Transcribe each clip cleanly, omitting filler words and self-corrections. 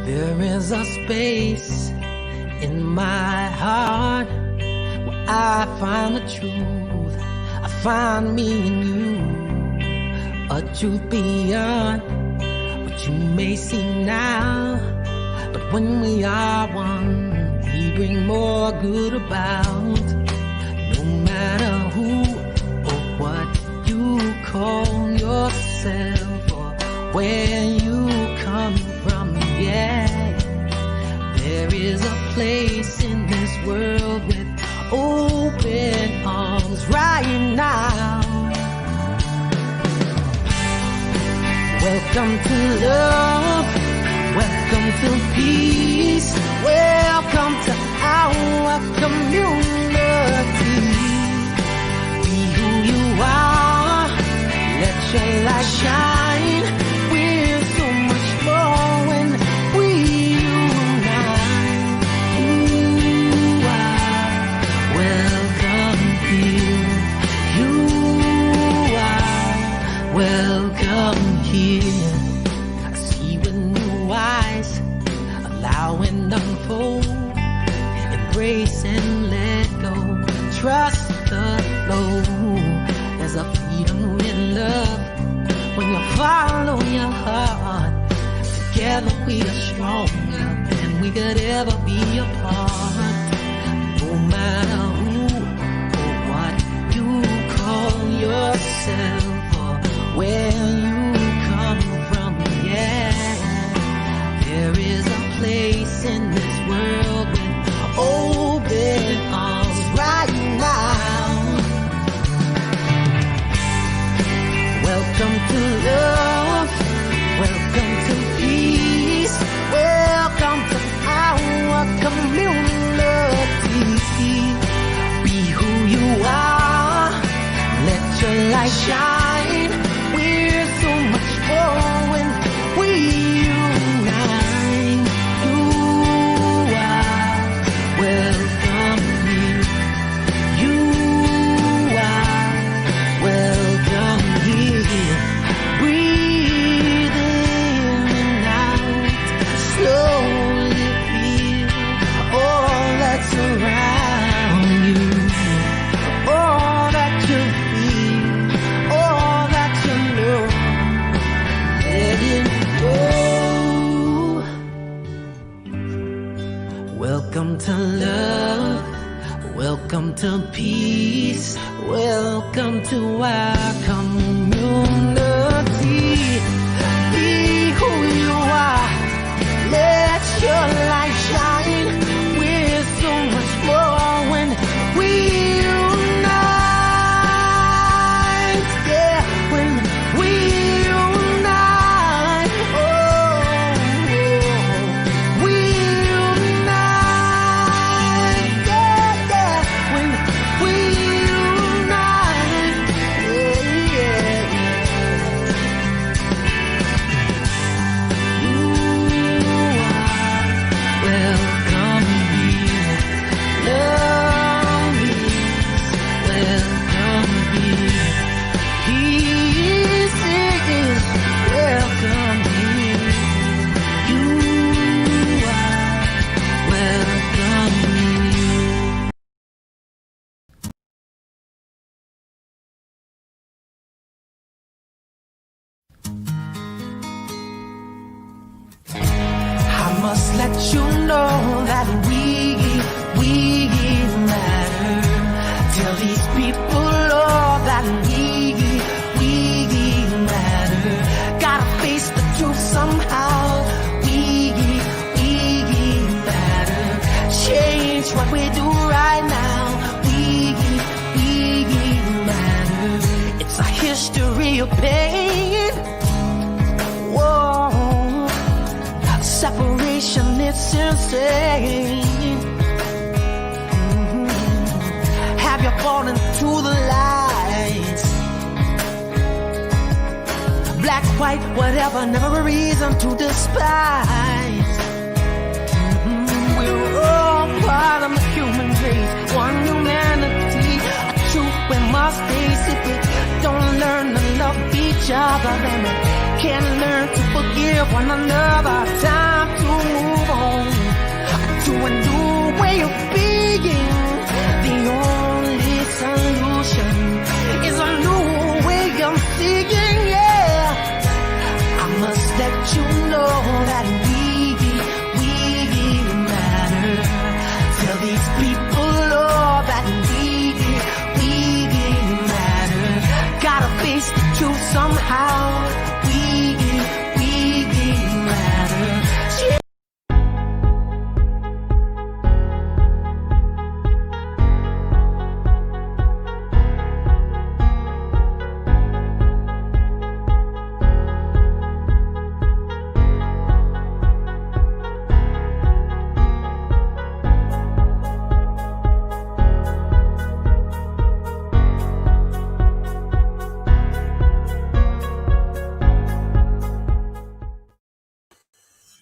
There is a space in my heart where I find the truth. I find me in you, a truth beyond what you may see now. But when we are one, we bring more good about. No matter who or what you call yourself or where you come from, yeah. There is a place in this world with open arms right now. Welcome to love, welcome to peace, welcome to our community. Be who you are, let your light shine. We're so much more when we unite. You are welcome here. You are welcome here. I see with new eyes, allow and unfold, embrace and let go, trust the flow. There's a freedom in love when you follow your heart. Together we are stronger than we could ever be apart. No matter who or what you call yourself or where you come from, yeah. There is a place in this world with open arms right now. Welcome to love, welcome to peace, welcome to our community. Be who you are, let your light shine. We're so much more when we unite. You are welcome here. You are welcome here. Breathe in and out, slowly feel all that's around you, all that you feel, all that you know. Let it go. Welcome to love, welcome to peace, welcome to our community. Be who you are, let your light shine. We're so much more when we unite, yeah, when we unite, oh, we unite, yeah, yeah, when we unite, yeah, yeah. You are welcome here. Love is welcome here. Peace is welcome here. You are welcome here. I must let you know that we matter. Tell these people all that we matter. Gotta face the truth somehow. We matter. Change what we do right now. We matter. It's a history of pain. Whoa. Separation, it's insane. Have you fallen to the lights? Black, white, whatever, never a reason to despise. We're all part of the human race, one humanity. A truth we must face. If we don't learn to love each other, then we can't learn to forgive one another. Time to move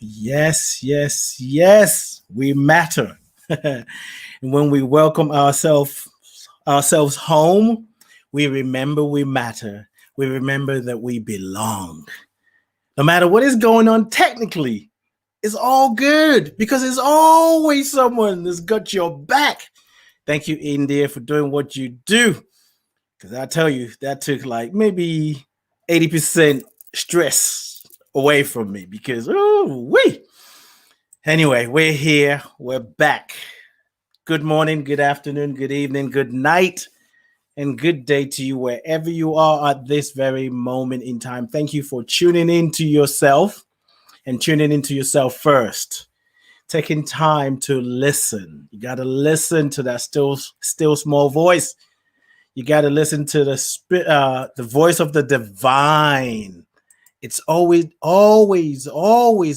Yes, yes, yes, we matter. And when we welcome ourselves home, we remember we matter. We remember that we belong. No matter what is going on technically, it's all good because there's always someone that's got your back. Thank you, India, for doing what you do. Because I tell you, that took like maybe 80% stress away from me because, oh, wait. Anyway, we're here. We're back. Good morning, good afternoon, good evening, good night, and good day to you wherever you are at this very moment in time. Thank you for tuning into yourself and tuning into yourself first. Taking time to listen. You got to listen to that still small voice. You got to listen to the voice of the divine. It's always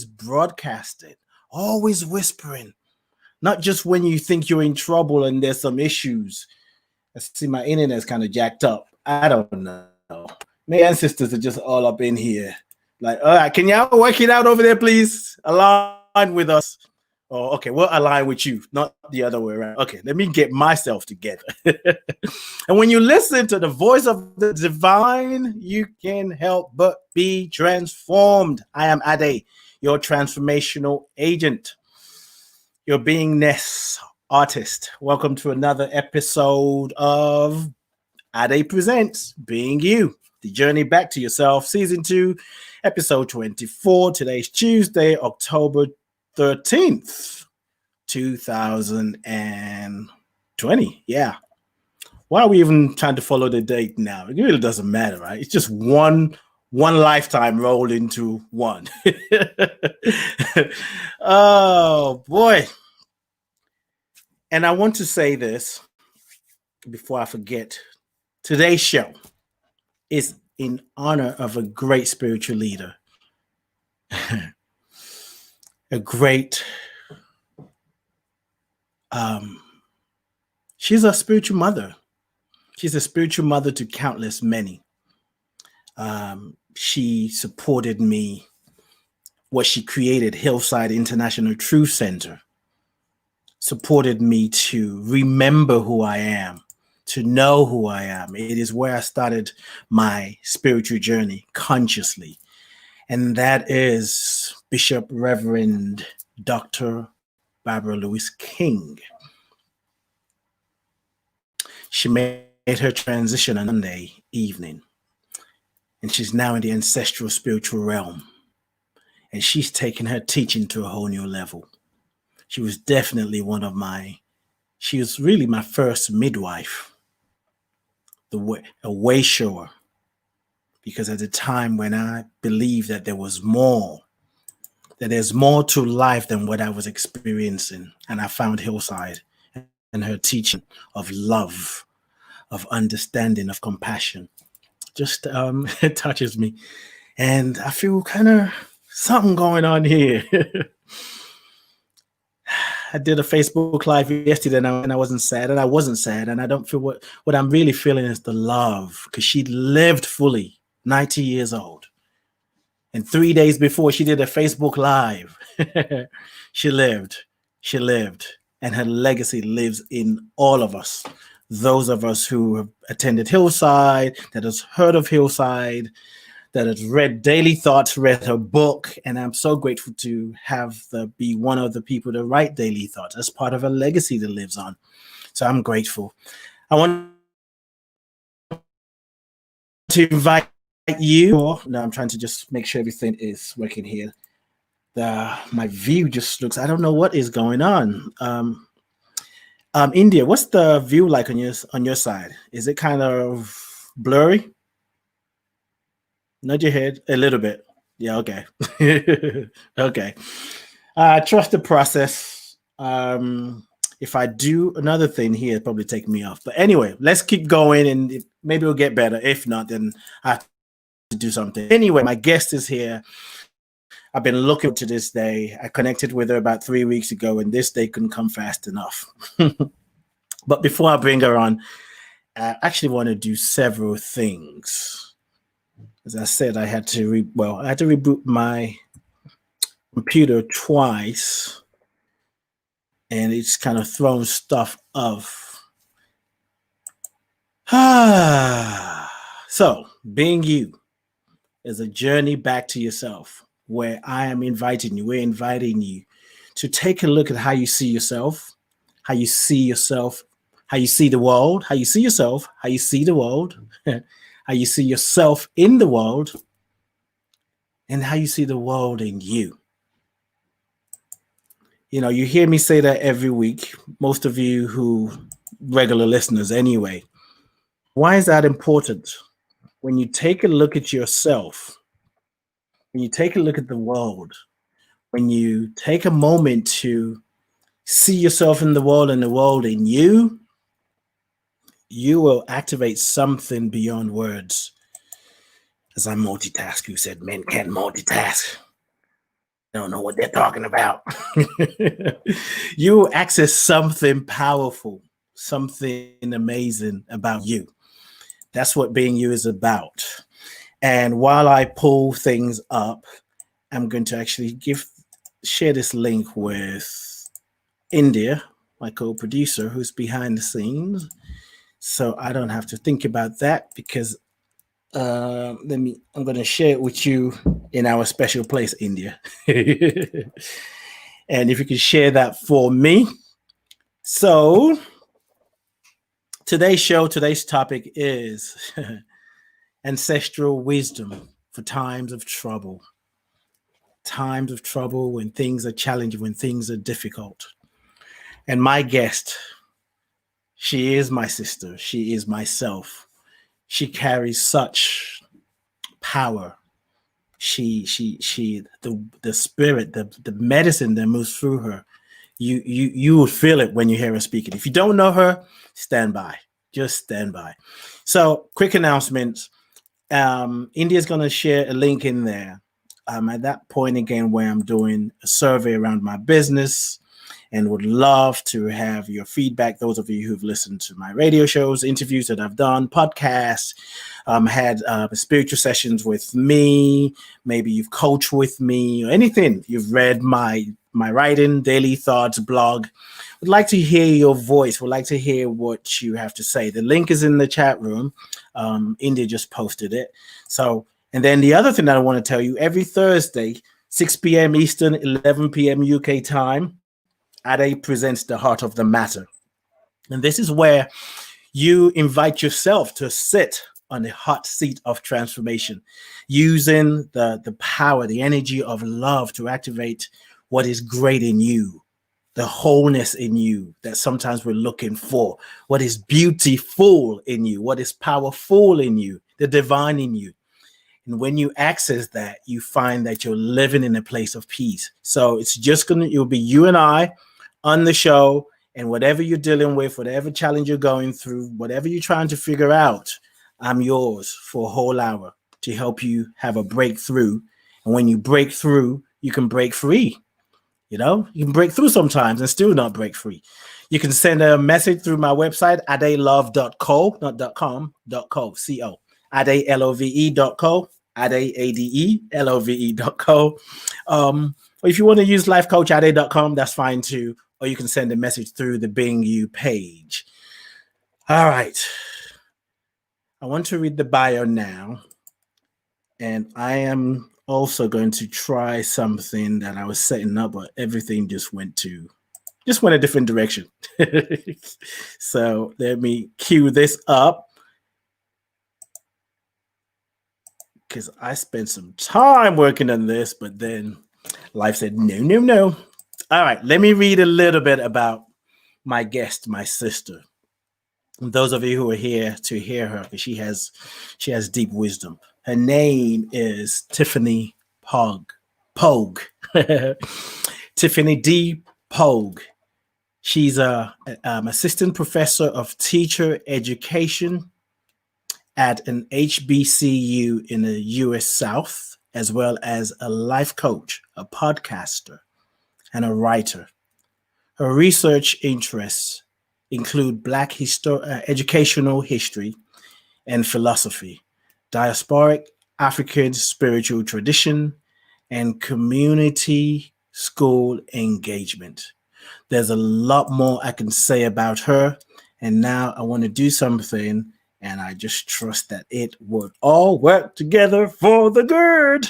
broadcasted, always whispering. Not just when you think you're in trouble and there's some issues. I see my internet's kind of jacked up. I don't know. My ancestors are just all up in here. Like, all right, can y'all work it out over there, please? Align with us. Oh, okay, we'll align with you, not the other way around. Okay, let me get myself together. And when you listen to the voice of the divine, you can't help but be transformed. I am Ade, your transformational agent, your beingness artist. Welcome to another episode of Ade Presents Being You, the journey back to yourself, season 2, episode 24. Today's Tuesday, October 13th, 2020. Yeah. Why are we even trying to follow the date now? It really doesn't matter, right? It's just one lifetime rolled into one. Oh, boy. And I want to say this before I forget. Today's show is in honor of a great spiritual leader. A great, she's a spiritual mother. She's a spiritual mother to countless many. She supported me. What she created, Hillside International Truth Center, supported me to remember who I am, to know who I am. It is where I started my spiritual journey consciously. And that is Bishop Reverend Dr. Barbara Louise King. She made her transition on Monday evening, and she's now in the ancestral spiritual realm. And she's taken her teaching to a whole new level. She was definitely she was really my first midwife, a way shower, because at the time when I believed that there's more to life than what I was experiencing, and I found Hillside and her teaching of love, of understanding, of compassion, just it touches me, and I feel kind of something going on here. I did a Facebook Live yesterday and I wasn't sad, and I don't feel what I'm really feeling is the love, because she lived fully 90 years old. And 3 days before she did a Facebook Live, she lived, and her legacy lives in all of us. Those of us who have attended Hillside, that has heard of Hillside, that has read Daily Thoughts, read her book, and I'm so grateful to be one of the people to write Daily Thoughts as part of a legacy that lives on. So I'm grateful. I want to invite you. No, I'm trying to just make sure everything is working here. My view just looks, I don't know what is going on. India, what's the view like on your side? Is it kind of blurry? Nod your head a little bit. Yeah, okay. Okay. Trust the process. If I do another thing here, it'll probably take me off. But anyway, let's keep going, and maybe it'll get better. If not, then I have to do something. Anyway, my guest is here. I've been looking to this day. I connected with her about 3 weeks ago, and this day couldn't come fast enough. But before I bring her on, I actually want to do several things. As I said, I had to reboot my computer twice, and it's kind of thrown stuff off. So, being you is a journey back to yourself, where we're inviting you to take a look at how you see yourself, how you see the world, how you see yourself, how you see the world, how you see yourself in the world, and how you see the world in you. You know, you hear me say that every week, most of you who regular listeners anyway. Why is that important? When you take a look at yourself, when you take a look at the world, when you take a moment to see yourself in the world and the world in you, you will activate something beyond words. As I multitask, who said men can't multitask. Don't know what they're talking about. You will access something powerful, something amazing about you. That's what being you is about. And while I pull things up, I'm going to actually share this link with India, my co-producer, who's behind the scenes. So I don't have to think about that, because I'm going to share it with you in our special place, India. And if you can share that for me. So today's topic is ancestral wisdom for times of trouble. Times of trouble, when things are challenging, when things are difficult. And my guest, she is my sister. She is myself. She carries such power. The spirit, the medicine that moves through her. You will feel it when you hear her speaking. If you don't know her, stand by. Just stand by. So, quick announcements. India's going to share a link in there. At that point again, where I'm doing a survey around my business, and would love to have your feedback. Those of you who've listened to my radio shows, interviews that I've done, podcasts, had spiritual sessions with me, maybe you've coached with me, or anything. You've read my writing, daily thoughts, blog. Would like to hear your voice. Would like to hear what you have to say. The link is in the chat room. India just posted it. So, and then the other thing that I want to tell you, every Thursday, 6 p.m. Eastern, 11 p.m. UK time, Ade presents The Heart of the Matter. And this is where you invite yourself to sit on the hot seat of transformation, using the power, the energy of love to activate what is great in you, the wholeness in you that sometimes we're looking for, what is beautiful in you, what is powerful in you, the divine in you. And when you access that, you find that you're living in a place of peace. So it'll be you and I on the show, and whatever you're dealing with, whatever challenge you're going through, whatever you're trying to figure out, I'm yours for a whole hour to help you have a breakthrough. And when you break through, you can break free. You know, you can break through sometimes and still not break free. You can send a message through my website, adelove.co, not .com, .co, C-O, adelove.co, adelove.co. Or if you want to use lifecoachade.com, that's fine too. Or you can send a message through the Being You page. All right. I want to read the bio now. And I am also going to try something that I was setting up, but everything just went a different direction. So let me cue this up, because I spent some time working on this, but then life said, no. All right, let me read a little bit about my guest, my sister. And those of you who are here to hear her, because she has deep wisdom. Her name is Tiffany Pogue. Tiffany D. Pogue. She's a assistant professor of teacher education at an HBCU in the U.S. South, as well as a life coach, a podcaster, and a writer. Her research interests include Black educational history and philosophy, diasporic African spiritual tradition, and community school engagement. There's a lot more I can say about her. And now I want to do something, and I just trust that it would all work together for the good.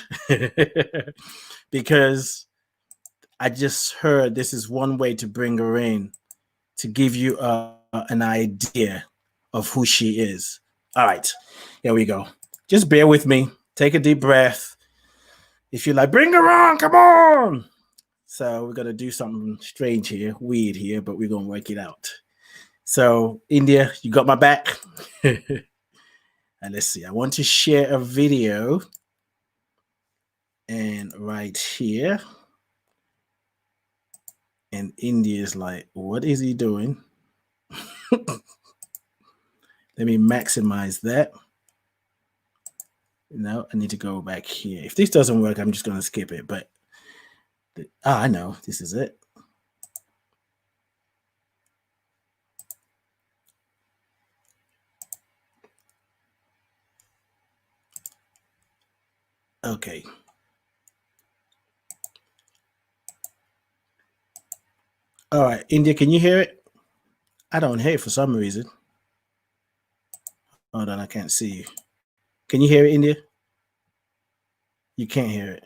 Because I just heard this is one way to bring her in, to give you an idea of who she is. All right, here we go. Just bear with me. Take a deep breath. If you're like, bring her on, come on. So we're going to do something strange here, weird here, but we're going to work it out. So, India, you got my back? And let's see. I want to share a video. And right here. And India is like, what is he doing? Let me maximize that. No, I need to go back here. If this doesn't work, I'm just going to skip it. But, I know. This is it. Okay. All right, India, can you hear it? I don't hear it for some reason. Hold on, I can't see you. Can you hear it, India? You can't hear it.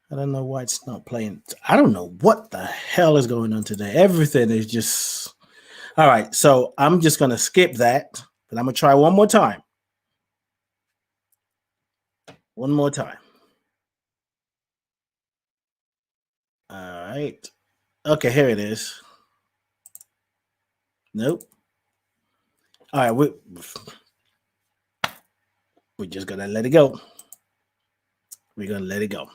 I don't know why it's not playing. I don't know what the hell is going on today. Everything is just... All right, so I'm just going to skip that, but I'm going to try one more time. One more time. All right. Okay, here it is. Nope. All right, we're just going to let it go. We're going to let it go.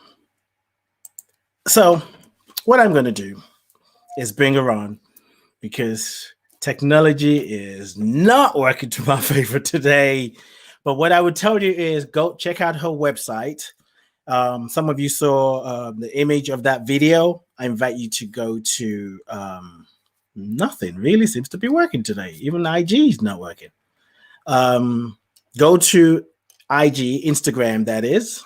So what I'm going to do is bring her on, because technology is not working to my favor today. But what I would tell you is go check out her website. Some of you saw the image of that video. I invite you to go to nothing really seems to be working today. Even IG is not working. Go to IG, Instagram, that is.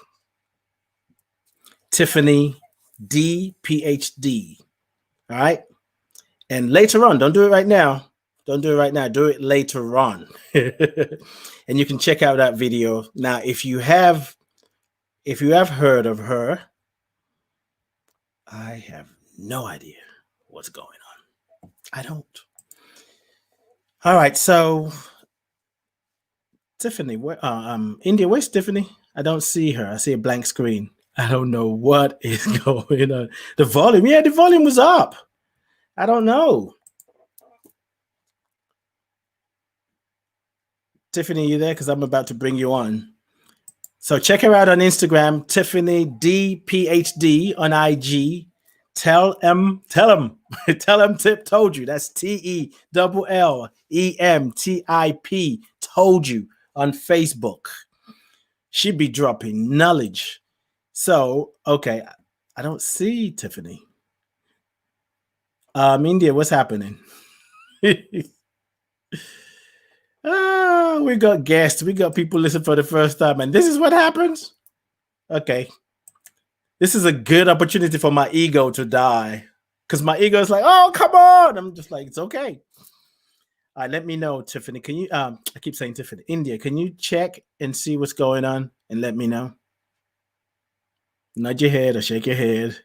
Tiffany D PhD. All right. And later on, don't do it right now. Don't do it right now. Do it later on. And you can check out that video. Now, if you have heard of her, I have no idea what's going on. I don't. All right. So Tiffany, India, where's Tiffany? I don't see her. I see a blank screen. I don't know what is going on. The volume. Yeah, the volume was up. I don't know. Tiffany, you there? Because I'm about to bring you on. So check her out on Instagram, Tiffany D PhD on IG. Tell him Tip told you. That's TELLEMTIP told you on Facebook. She'd be dropping knowledge. So, okay, I don't see Tiffany. India, what's happening? We got guests. We got people listening for the first time, and this is what happens? Okay. This is a good opportunity for my ego to die, because my ego is like, oh, come on. I'm just like, it's okay. All right, let me know, Tiffany. Can you, I keep saying Tiffany. India, can you check and see what's going on and let me know? Nudge your head or shake your head.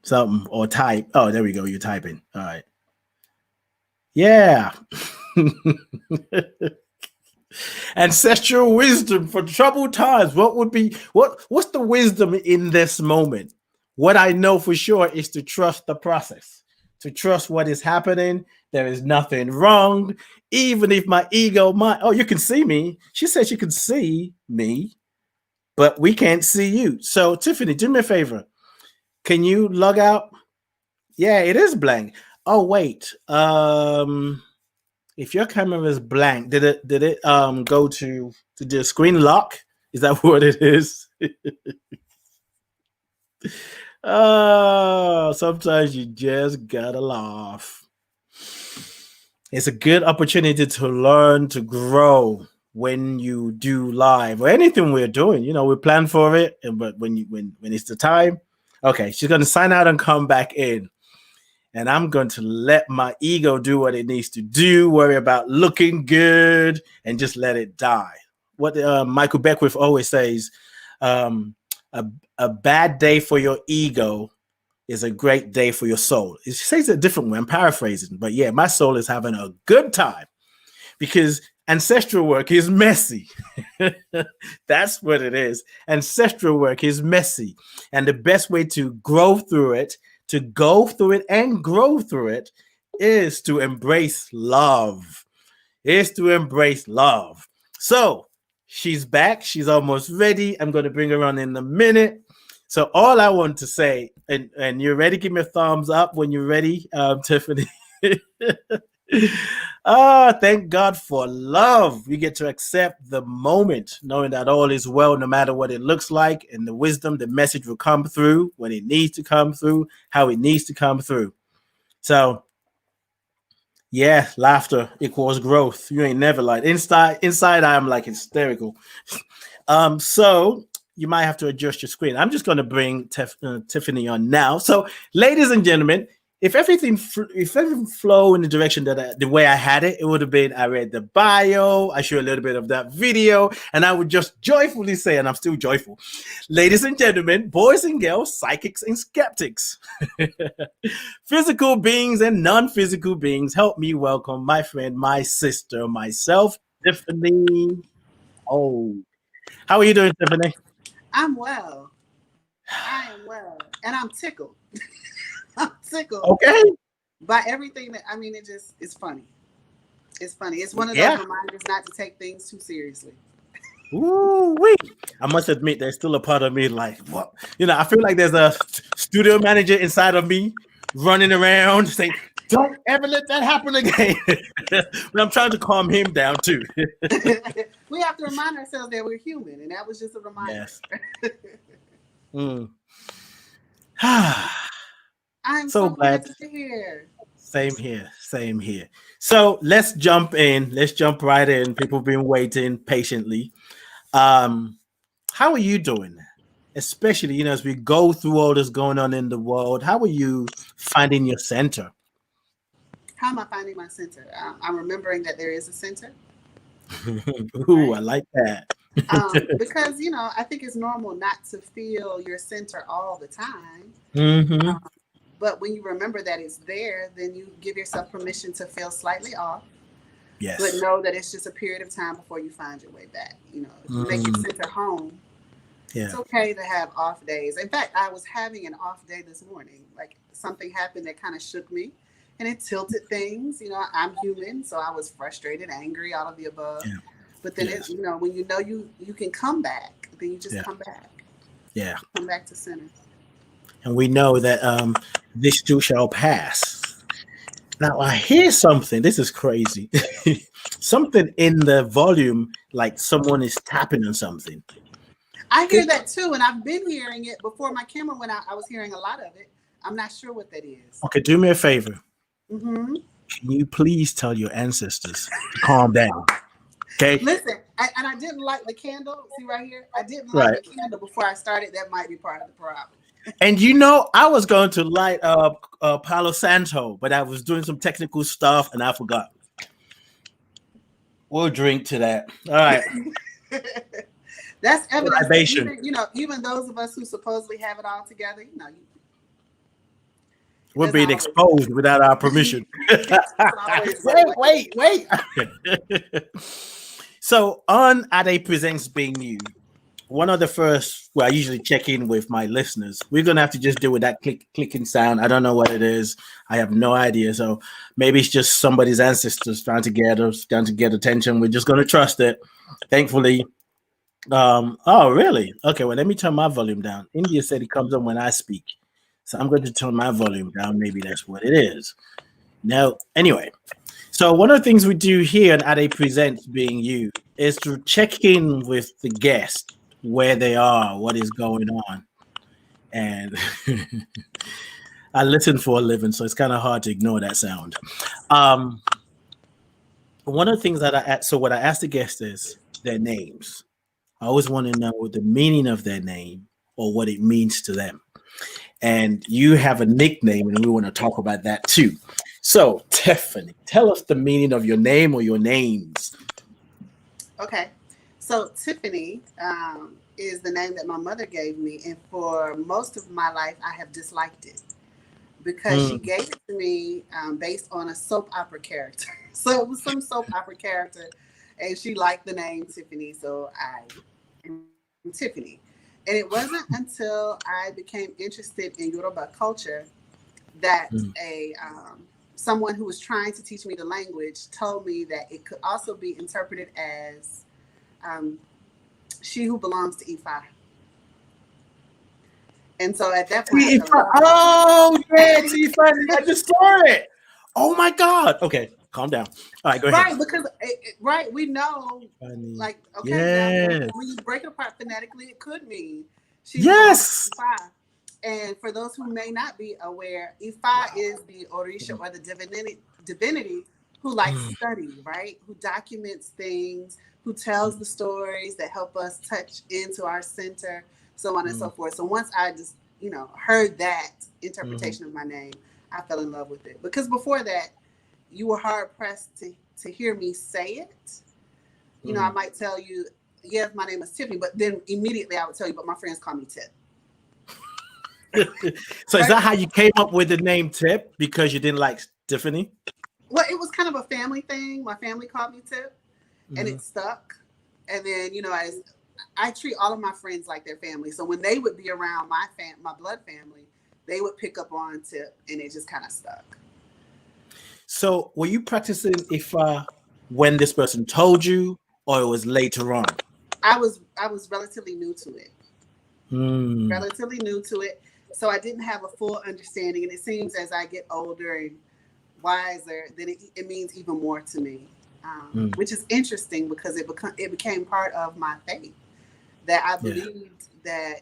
Something, or type. Oh, there we go. You're typing. All right. Yeah. Ancestral wisdom for troubled times. What's the wisdom in this moment? What I know for sure is to trust the process, to trust what is happening. There is nothing wrong. Even if my ego you can see me. She said she can see me, but we can't see you. So Tiffany, do me a favor. Can you log out? Yeah, it is blank. Oh, wait. If your camera is blank, did it go to the screen lock? Is that what it is? Sometimes you just gotta laugh. It's a good opportunity to learn, to grow. when you do live or anything we're doing, we plan for it, but when it's the time, okay, she's going to sign out and come back in. And I'm going to let my ego do what it needs to do, worry about looking good, and just let it die. What Michael Beckwith always says, a bad day for your ego is a great day for your soul. He says it a different way. I'm paraphrasing. But yeah, my soul is having a good time because ancestral work is messy. That's what it is. Ancestral work is messy. And the best way to grow through it, to go through it and grow through it, is to embrace love. So she's back. She's almost ready. I'm going to bring her on in a minute. So all I want to say, and you're ready, give me a thumbs up when you're ready, Tiffany. Thank God for love. We get to accept the moment, knowing that all is well, no matter what it looks like, and the wisdom, the message will come through when it needs to come through, how it needs to come through. So, yeah, laughter equals growth. You ain't never lied. Inside, I'm like hysterical. So you might have to adjust your screen. I'm just going to bring Tiffany on now. So, ladies and gentlemen, if everything flow in the direction that the way I had it, it would have been, I read the bio, I show a little bit of that video, and I would just joyfully say, and I'm still joyful, ladies and gentlemen, boys and girls, psychics and skeptics, physical beings and non-physical beings, help me welcome my friend, my sister, myself, Tiffany. Oh, how are you doing, Tiffany? I'm well. I am well, and I'm tickled. I'm tickled. Okay. By everything that it's funny. It's funny. It's one of those reminders not to take things too seriously. Ooh, wait. I must admit, there's still a part of me like, what? I feel like there's a studio manager inside of me running around saying, don't ever let that happen again. But I'm trying to calm him down too. We have to remind ourselves that we're human, and that was just a reminder. Yes. I'm so glad to be here. Same here. So let's jump in. Let's jump right in. People have been waiting patiently. How are you doing? Especially, as we go through all this going on in the world, how are you finding your center? How am I finding my center? I'm remembering that there is a center. Ooh, right? I like that. Because, I think it's normal not to feel your center all the time. Mm-hmm. But when you remember that it's there, then you give yourself permission to feel slightly off. Yes. But know that it's just a period of time before you find your way back. If you make your center home, it's okay to have off days. In fact, I was having an off day this morning. Like something happened that kind of shook me and it tilted things. I'm human, so I was frustrated, angry, all of the above. Yeah. But then, when you can come back, then you just come back. Yeah. Come back to center. And we know that this too shall pass. Now I hear something. This is crazy. Something in the volume, like someone is tapping on something. I hear that too, and I've been hearing it before my camera went out. I was hearing a lot of it. I'm not sure what that is. Okay, do me a favor. Mm-hmm. Can you please tell your ancestors to calm down? Okay. Listen, I didn't light the candle. See right here? I didn't light the candle before I started. That might be part of the problem. And I was going to light up Palo Santo, but I was doing some technical stuff and I forgot. We'll drink to that. All right. That's evidence that even those of us who supposedly have it all together, we're being exposed without our permission. Wait. So on Ade Presents Being You, one of the first, I usually check in with my listeners. We're going to have to just deal with that clicking sound. I don't know what it is. I have no idea. So maybe it's just somebody's ancestors trying to get attention. We're just going to trust it. Thankfully. Oh, really? Okay, well, let me turn my volume down. India said it comes on when I speak. So I'm going to turn my volume down. Maybe that's what it is. Now, anyway. So one of the things we do here on Ade Presents Being You is to check in with the guest, where they are, what is going on. And I listen for a living, so it's kind of hard to ignore that sound. One of the things that what I asked the guest is, their names. I always want to know the meaning of their name or what it means to them. And you have a nickname, and we want to talk about that too. So, Tiffany, tell us the meaning of your name or your names. Okay. So, Tiffany is the name that my mother gave me. And for most of my life, I have disliked it because she gave it to me based on a soap opera character. So, it was some soap opera character, and she liked the name Tiffany. So, I am Tiffany. And it wasn't until I became interested in Yoruba culture that someone who was trying to teach me the language told me that it could also be interpreted as she who belongs to Ifa. And so at that point, Tiffany, I just saw it. Oh my God. Okay, calm down. All right, go ahead. Right, because we know, like, okay, now, when you break it apart phonetically, it could mean she belongs to Ifa. And for those who may not be aware, Ifa is the Orisha or the divinity who likes study, right? Who documents things, who tells the stories that help us touch into our center, so on and so forth. So once I just, heard that interpretation of my name, I fell in love with it. Because before that, you were hard pressed to hear me say it. I might tell you, yes, my name is Tiffany, but then immediately I would tell you, but my friends call me Tip. So is that how you came up with the name Tip? Because you didn't like Tiffany? Well, it was kind of a family thing. My family called me Tip, and it stuck. And then, as I treat all of my friends like their family. So when they would be around my blood family, they would pick up on Tip, and it just kind of stuck. So were you practicing Ifa when this person told you, or it was later on? I was relatively new to it. Relatively new to it. So I didn't have a full understanding. And it seems as I get older and wiser, then it means even more to me, which is interesting because it became part of my faith. That I believed that,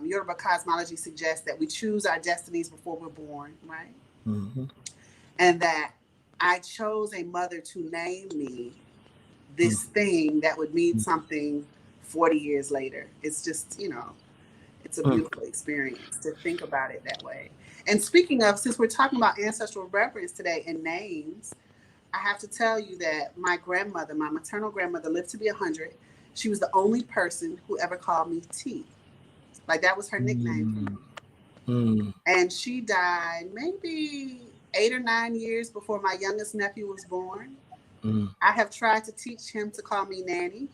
Yoruba cosmology suggests that we choose our destinies before we're born, right? And that I chose a mother to name me this thing that would mean something 40 years later. It's just, it's a beautiful experience to think about it that way. And speaking of, since we're talking about ancestral reverence today and names, I have to tell you that my grandmother, my maternal grandmother, lived to be 100. She was the only person who ever called me T. Like, that was her nickname for me. And she died maybe 8 or 9 years before my youngest nephew was born. I have tried to teach him to call me Nanny.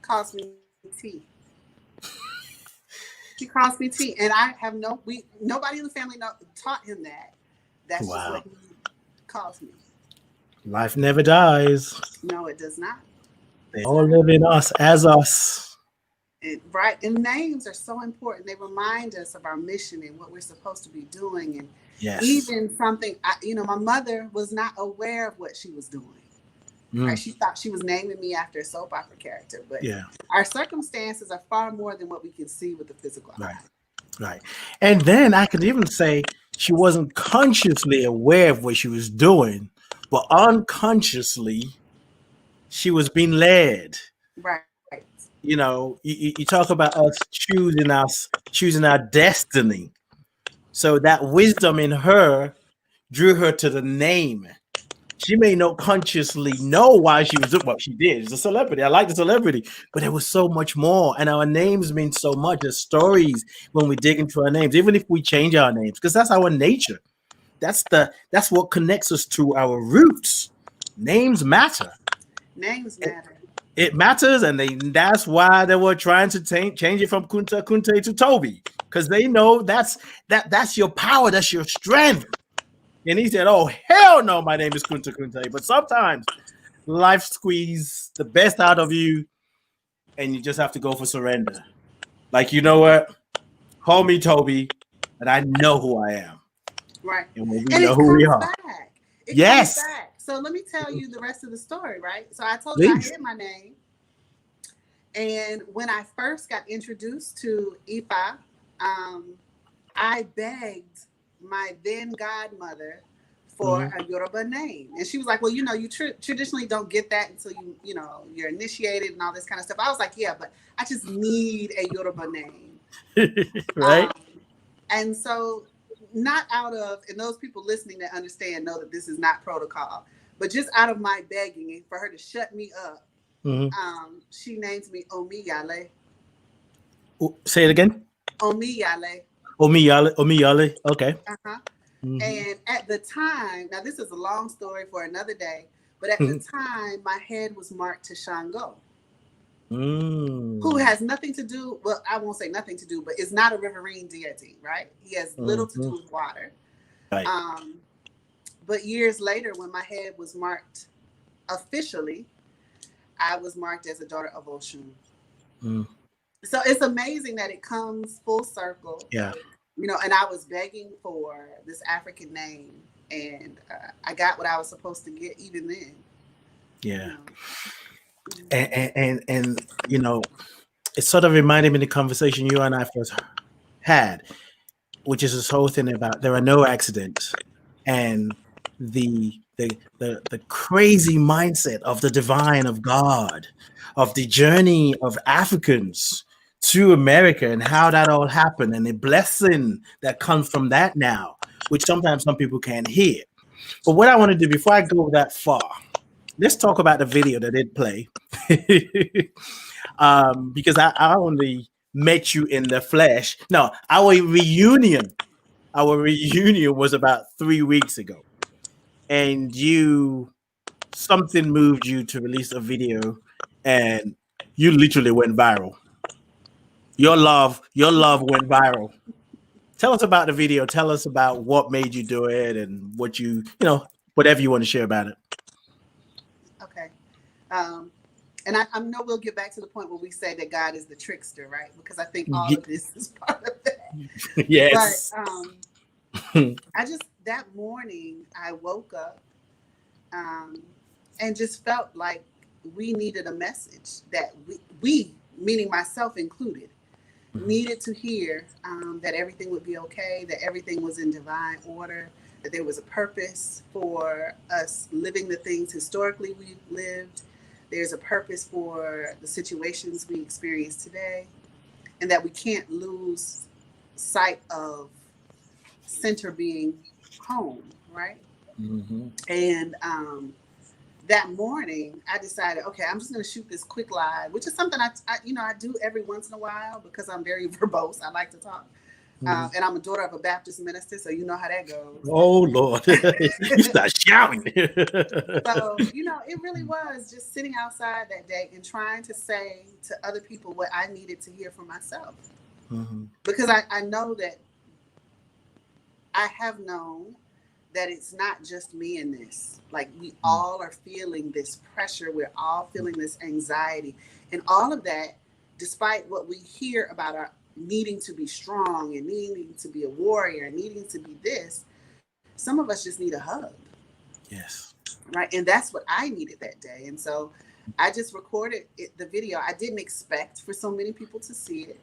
Calls me T. He calls me T, and I have nobody in the family taught him that. That's just what he calls me. Life never dies. No, it does not. They all live in us as us. Right, and names are so important. They remind us of our mission and what we're supposed to be doing. And even something, my mother was not aware of what she was doing. Right? She thought she was naming me after a soap opera character, but our circumstances are far more than what we can see with the physical eye. Right. And then I could even say she wasn't consciously aware of what she was doing, but unconsciously she was being led. Right. You talk about us choosing our destiny. So that wisdom in her drew her to the name. She may not consciously know why she was doing what she did. She's a celebrity. I like the celebrity, but there was so much more. And our names mean so much. There's stories when we dig into our names, even if we change our names, because that's our nature. That's what connects us to our roots. Names matter. Names matter. It matters, and that's why they were trying to change it from Kunta Kunte to Toby, because they know that's your power, that's your strength. And he said, "Oh, hell no, my name is Kunta Kunte." But sometimes life squeezes the best out of you, and you just have to go for surrender. Like, you know what? Call me Toby, and I know who I am. Right. And when we know who we are. It comes back. So let me tell you the rest of the story, right? So I told you I hid my name. And when I first got introduced to Ifa, I begged my then godmother for a Yoruba name. And she was like, well, you traditionally don't get that until you're initiated and all this kind of stuff. I was like, yeah, but I just need a Yoruba name. Right. And so not out of, and those people listening that understand know that this is not protocol, but just out of my begging for her to shut me up, she names me Omiyale. Say it again. Omiyale. Omiyale. Okay. And at the time, now this is a long story for another day, but at the time, my head was marked to Shango, who has nothing to do, well, I won't say nothing to do, but is not a riverine deity, right? He has little to do with water. Right. But years later, when my head was marked officially, I was marked as a daughter of Oshun. So it's amazing that it comes full circle. Yeah. And I was begging for this African name, and I got what I was supposed to get even then. Yeah. And it sort of reminded me of the conversation you and I first had, which is this whole thing about there are no accidents, and the crazy mindset of the divine, of God, of the journey of Africans to America and how that all happened, and the blessing that comes from that now, which sometimes some people can't hear. But what I want to do before I go that far, let's talk about the video that did play. Because I only met you in the flesh. No, our reunion was about 3 weeks ago. And something moved you to release a video, and you literally went viral. Your love went viral. Tell us about the video. Tell us about what made you do it and what whatever you want to share about it. Okay. And I know we'll get back to the point where we say that God is the trickster, right? Because I think all of this is part of that. Yes. But that morning I woke up and just felt like we needed a message that we meaning myself included, needed to hear that everything would be okay, that everything was in divine order, that there was a purpose for us living the things historically we lived. There's a purpose for the situations we experience today, and that we can't lose sight of center being home, right? And that morning, I decided, okay, I'm just going to shoot this quick live, which is something I do every once in a while because I'm very verbose. I like to talk. And I'm a daughter of a Baptist minister, so you know how that goes. Oh, Lord. You start shouting. So, it really was just sitting outside that day and trying to say to other people what I needed to hear for myself. Because I know that I have known that it's not just me in this. Like, we all are feeling this pressure. We're all feeling this anxiety. And all of that, despite what we hear about our needing to be strong and needing to be a warrior and needing to be this, some of us just need a hug. Yes. Right. And that's what I needed that day. And so I just recorded the video. I didn't expect for so many people to see it.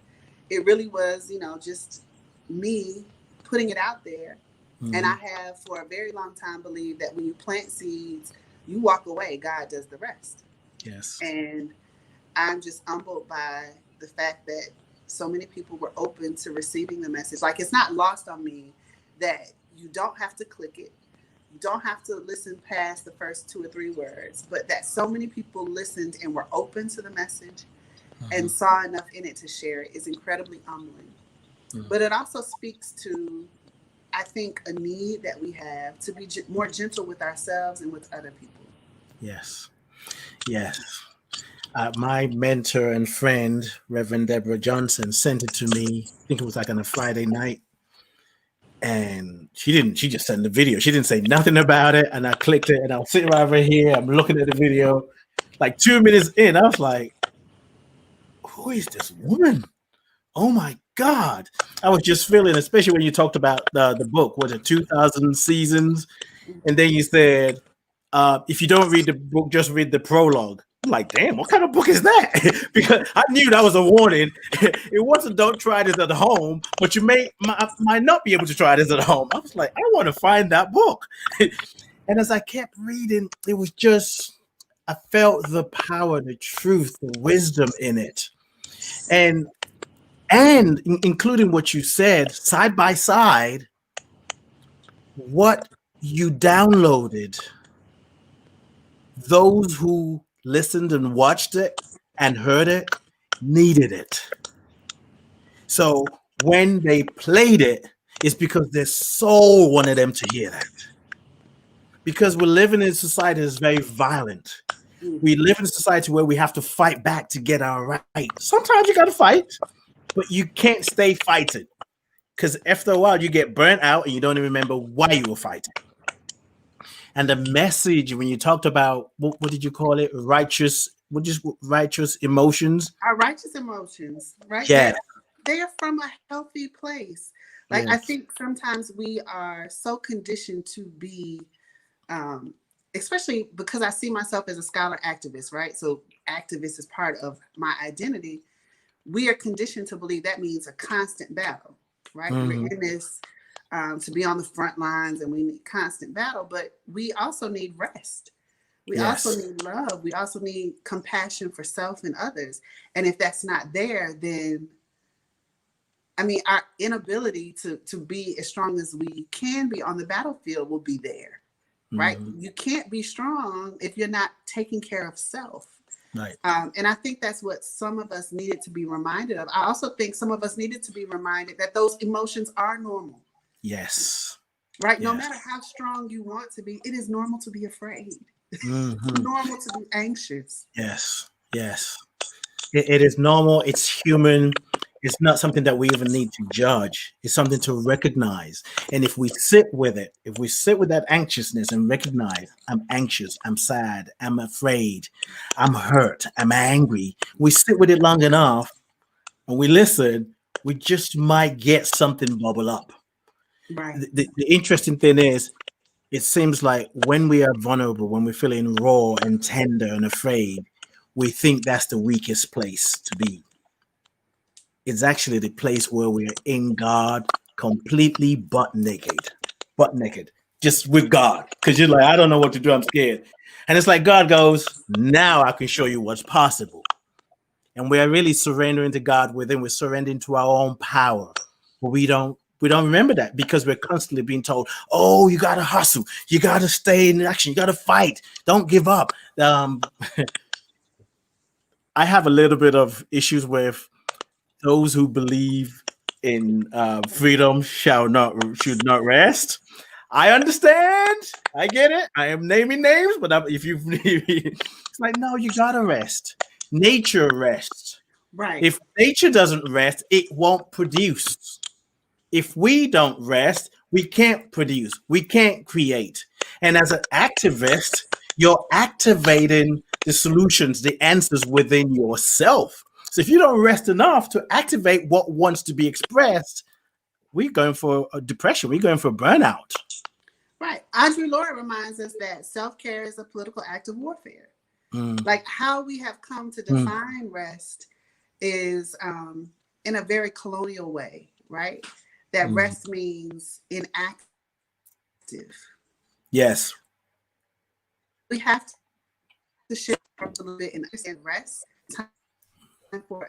It really was, just me putting it out there. And I have for a very long time believed that when you plant seeds, you walk away, God does the rest. Yes. And I'm just humbled by the fact that so many people were open to receiving the message. Like, it's not lost on me that you don't have to click it. You don't have to listen past the first 2 or 3 words, but that so many people listened and were open to the message and saw enough in it to share it is incredibly humbling. But it also speaks to, I think, a need that we have to be more gentle with ourselves and with other people. Yes. Yes. My mentor and friend, Reverend Deborah Johnson, sent it to me. I think it was like on a Friday night. And she just sent the video. She didn't say nothing about it. And I clicked it and I was sitting right over here. I'm looking at the video. Like 2 minutes in, I was like, who is this woman? Oh my God. I was just feeling, especially when you talked about the book, was it 2000 Seasons? And then you said, if you don't read the book, just read the prologue. I'm like, damn, what kind of book is that? Because I knew that was a warning. It wasn't don't try this at home, but you might not be able to try this at home. I was like, I want to find that book. And as I kept reading, it was just, I felt the power, the truth, the wisdom in it. And including what you said, side by side, what you downloaded, those who listened and watched it and heard it needed it. So when they played it, it's because their soul wanted them to hear that. Because we're living in a society that's very violent. We live in a society where we have to fight back to get our right. Sometimes you got to fight, but you can't stay fighting. Because after a while, you get burnt out and you don't even remember why you were fighting. And the message, when you talked about, what did you call it? Righteous emotions? Our righteous emotions, right? Yeah. They're from a healthy place. Like, yes. I think sometimes we are so conditioned to be, especially because I see myself as a scholar activist, right? So activist is part of my identity. We are conditioned to believe that means a constant battle, right? Mm-hmm. We're in this to be on the front lines, and we need constant battle, but we also need rest. We yes. also need love. We also need compassion for self and others. And if that's not there, then, I mean, our inability to be as strong as we can be on the battlefield will be there, right? Mm-hmm. You can't be strong if you're not taking care of self. Right. And I think that's what some of us needed to be reminded of. I also think some of us needed to be reminded that those emotions are normal. Yes. Right. Yes. No matter how strong you want to be, it is normal to be afraid. Mm-hmm. It's normal to be anxious. Yes. Yes. It is normal. It's human. It's not something that we even need to judge. It's something to recognize. And if we sit with it, if we sit with that anxiousness and recognize, I'm anxious, I'm sad, I'm afraid, I'm hurt, I'm angry. We sit with it long enough and we listen, we just might get something bubble up. Right. The interesting thing is, it seems like when we are vulnerable, when we're feeling raw and tender and afraid, we think that's the weakest place to be. It's actually the place where we're in God, completely butt naked, just with God. Because you're like, I don't know what to do, I'm scared. And it's like God goes, now I can show you what's possible. And we are really surrendering to God within. We're surrendering to our own power. But we don't remember that because we're constantly being told, oh, you got to hustle. You got to stay in action. You got to fight. Don't give up. I have a little bit of issues with those who believe in freedom should not rest. I understand. I get it. I am naming names, but it's like, no, you got to rest. Nature rests. Right. If nature doesn't rest, it won't produce. If we don't rest, we can't produce. We can't create. And as an activist, you're activating the solutions, the answers within yourself. So if you don't rest enough to activate what wants to be expressed, we're going for a depression. We're going for a burnout. Right. Audre Lorde reminds us that self-care is a political act of warfare. Like how we have come to define rest is in a very colonial way, right? That rest means inactive. Yes. We have to shift a little bit and understand rest. Time for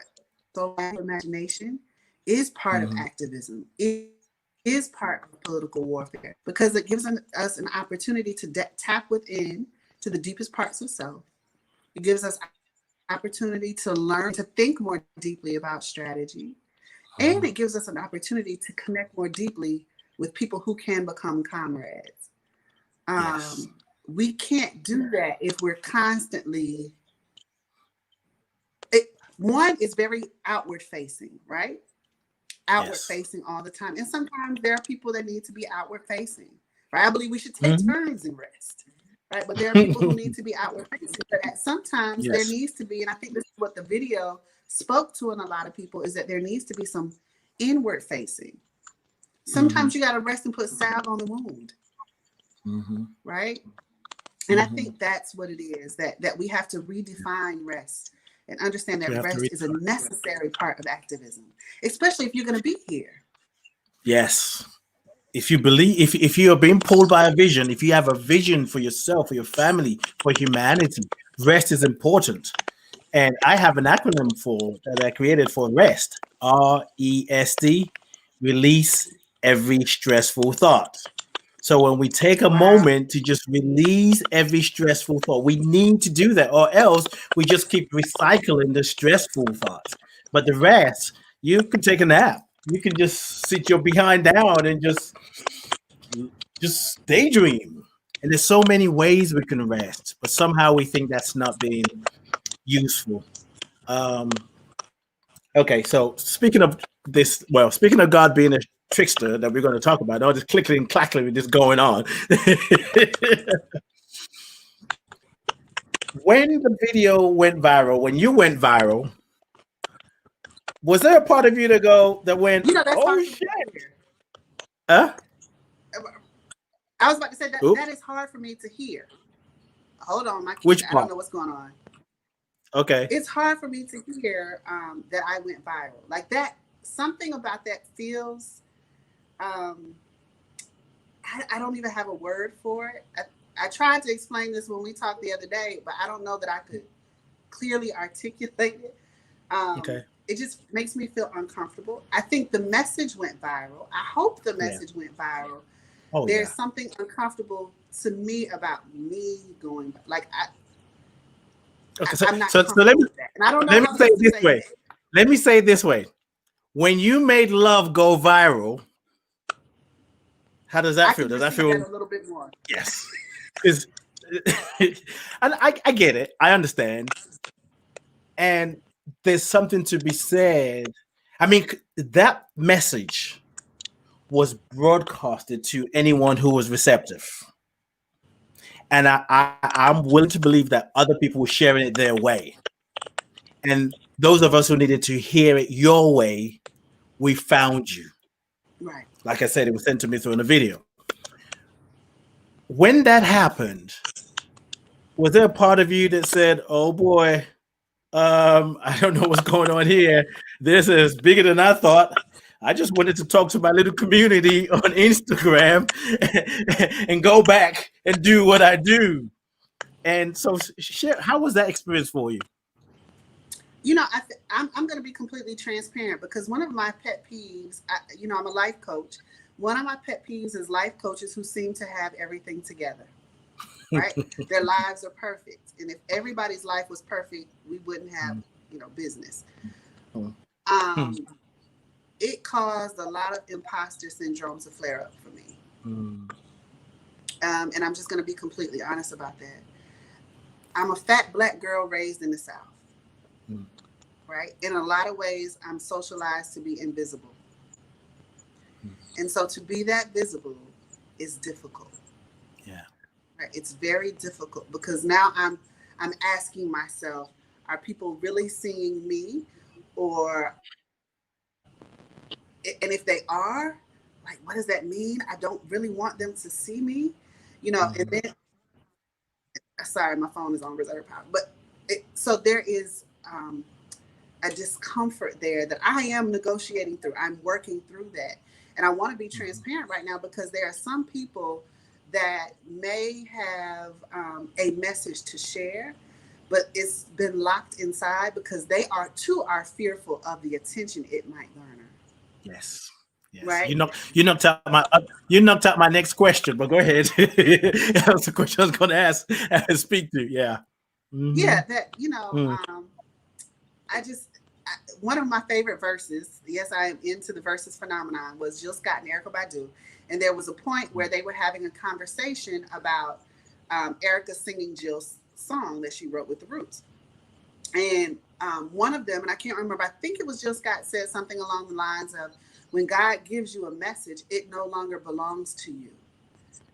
soul imagination is part of activism. It is part of political warfare because it gives us an opportunity to tap within to the deepest parts of self. It gives us opportunity to learn to think more deeply about strategy. And it gives us an opportunity to connect more deeply with people who can become comrades. Yes. We can't do that if we're constantly, one is very outward facing, right? Outward facing all the time. And sometimes there are people that need to be outward facing, right? I believe we should take turns in rest. Right, but there are people who need to be outward facing. But sometimes there needs to be, and I think this is what the video spoke to in a lot of people, is that there needs to be some inward facing. Sometimes you got to rest and put salve on the wound, right? And I think that's what it is, that we have to redefine rest and understand that rest is a necessary part of activism, especially if you're going to be here. Yes. If you believe, if you are being pulled by a vision, if you have a vision for yourself, for your family, for humanity, rest is important. And I have an acronym for that I created for rest. REST, release every stressful thought. So when we take a moment to just release every stressful thought, we need to do that, or else we just keep recycling the stressful thoughts. But the rest, you can take a nap. You can just sit your behind down and just daydream. And there's so many ways we can rest, but somehow we think that's not being useful. Okay, so speaking of this, well, speaking of God being a trickster that we're going to talk about, all this clickling and clackling with this going on. When the video went viral, when you went viral, was there a part of you that went, oh shit? Huh? I was about to say that is hard for me to hear. Hold on, my kid, I don't know what's going on. Okay. It's hard for me to hear that I went viral. Like that, something about that feels, I don't even have a word for it. I tried to explain this when we talked the other day, but I don't know that I could clearly articulate it. Okay. It just makes me feel uncomfortable. I think the message went viral. I hope the message went viral. Oh, there's something uncomfortable to me about me going, like okay, so, I'm not so let me, and I don't know let me say it this way. Let me say it this way. When you made love go viral, how does that feel? Does that feel a little bit more? Yes. And I get it. I understand. And there's something to be said. I mean, that message was broadcasted to anyone who was receptive. And I'm willing to believe that other people were sharing it their way. And those of us who needed to hear it your way, we found you. Right. Like I said, it was sent to me through a video. When that happened, was there a part of you that said, oh boy, I don't know what's going on here. This is bigger than I thought. I just wanted to talk to my little community on Instagram and go back and do what I do. And so, how was that experience for you? You know, I'm going to be completely transparent because one of my pet peeves, I'm a life coach. One of my pet peeves is life coaches who seem to have everything together, right? Their lives are perfect. And if everybody's life was perfect, we wouldn't have, business. It caused a lot of imposter syndrome to flare up for me. And I'm just going to be completely honest about that. I'm a fat Black girl raised in the South, right? In a lot of ways, I'm socialized to be invisible. And so to be that visible is difficult. Yeah. Right? It's very difficult because now I'm asking myself, are people really seeing me? Or, and if they are, like, what does that mean? I don't really want them to see me, and then, sorry, my phone is on reserve power. But so there is a discomfort there that I am negotiating through. I'm working through that. And I want to be transparent right now because there are some people that may have a message to share, but it's been locked inside because they are fearful of the attention it might garner. Yes. Yes. Right. You knocked out my next question, but go ahead. That was the question I was going to ask and speak to. Yeah. Yeah. That one of my favorite verses, yes, I am into the verses phenomenon, was Jill Scott and Erykah Badu. And there was a point where they were having a conversation about Erykah singing Jill's song that she wrote with the Roots. And one of them, and I can't remember, I think it was Jill Scott, said something along the lines of, when God gives you a message, it no longer belongs to you,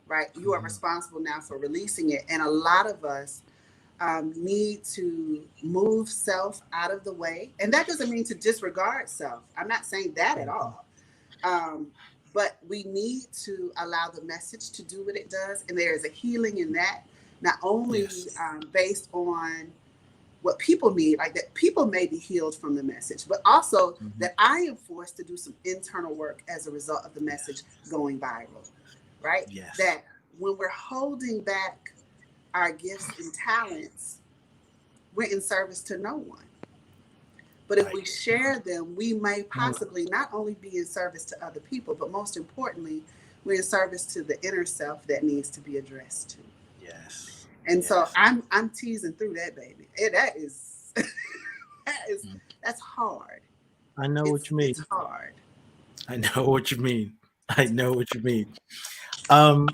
right? You are responsible now for releasing it. And a lot of us need to move self out of the way. And that doesn't mean to disregard self. I'm not saying that at all. But we need to allow the message to do what it does. And there is a healing in that. not only based on what people need, like that people may be healed from the message, but also that I am forced to do some internal work as a result of the message going viral, right? Yes. That when we're holding back our gifts and talents, we're in service to no one. But if we share them, we may possibly not only be in service to other people, but most importantly, we're in service to the inner self that needs to be addressed too. Yes. And so I'm teasing through that, baby. That's hard. I know what you mean. It's hard. I know what you mean. I know what you mean. For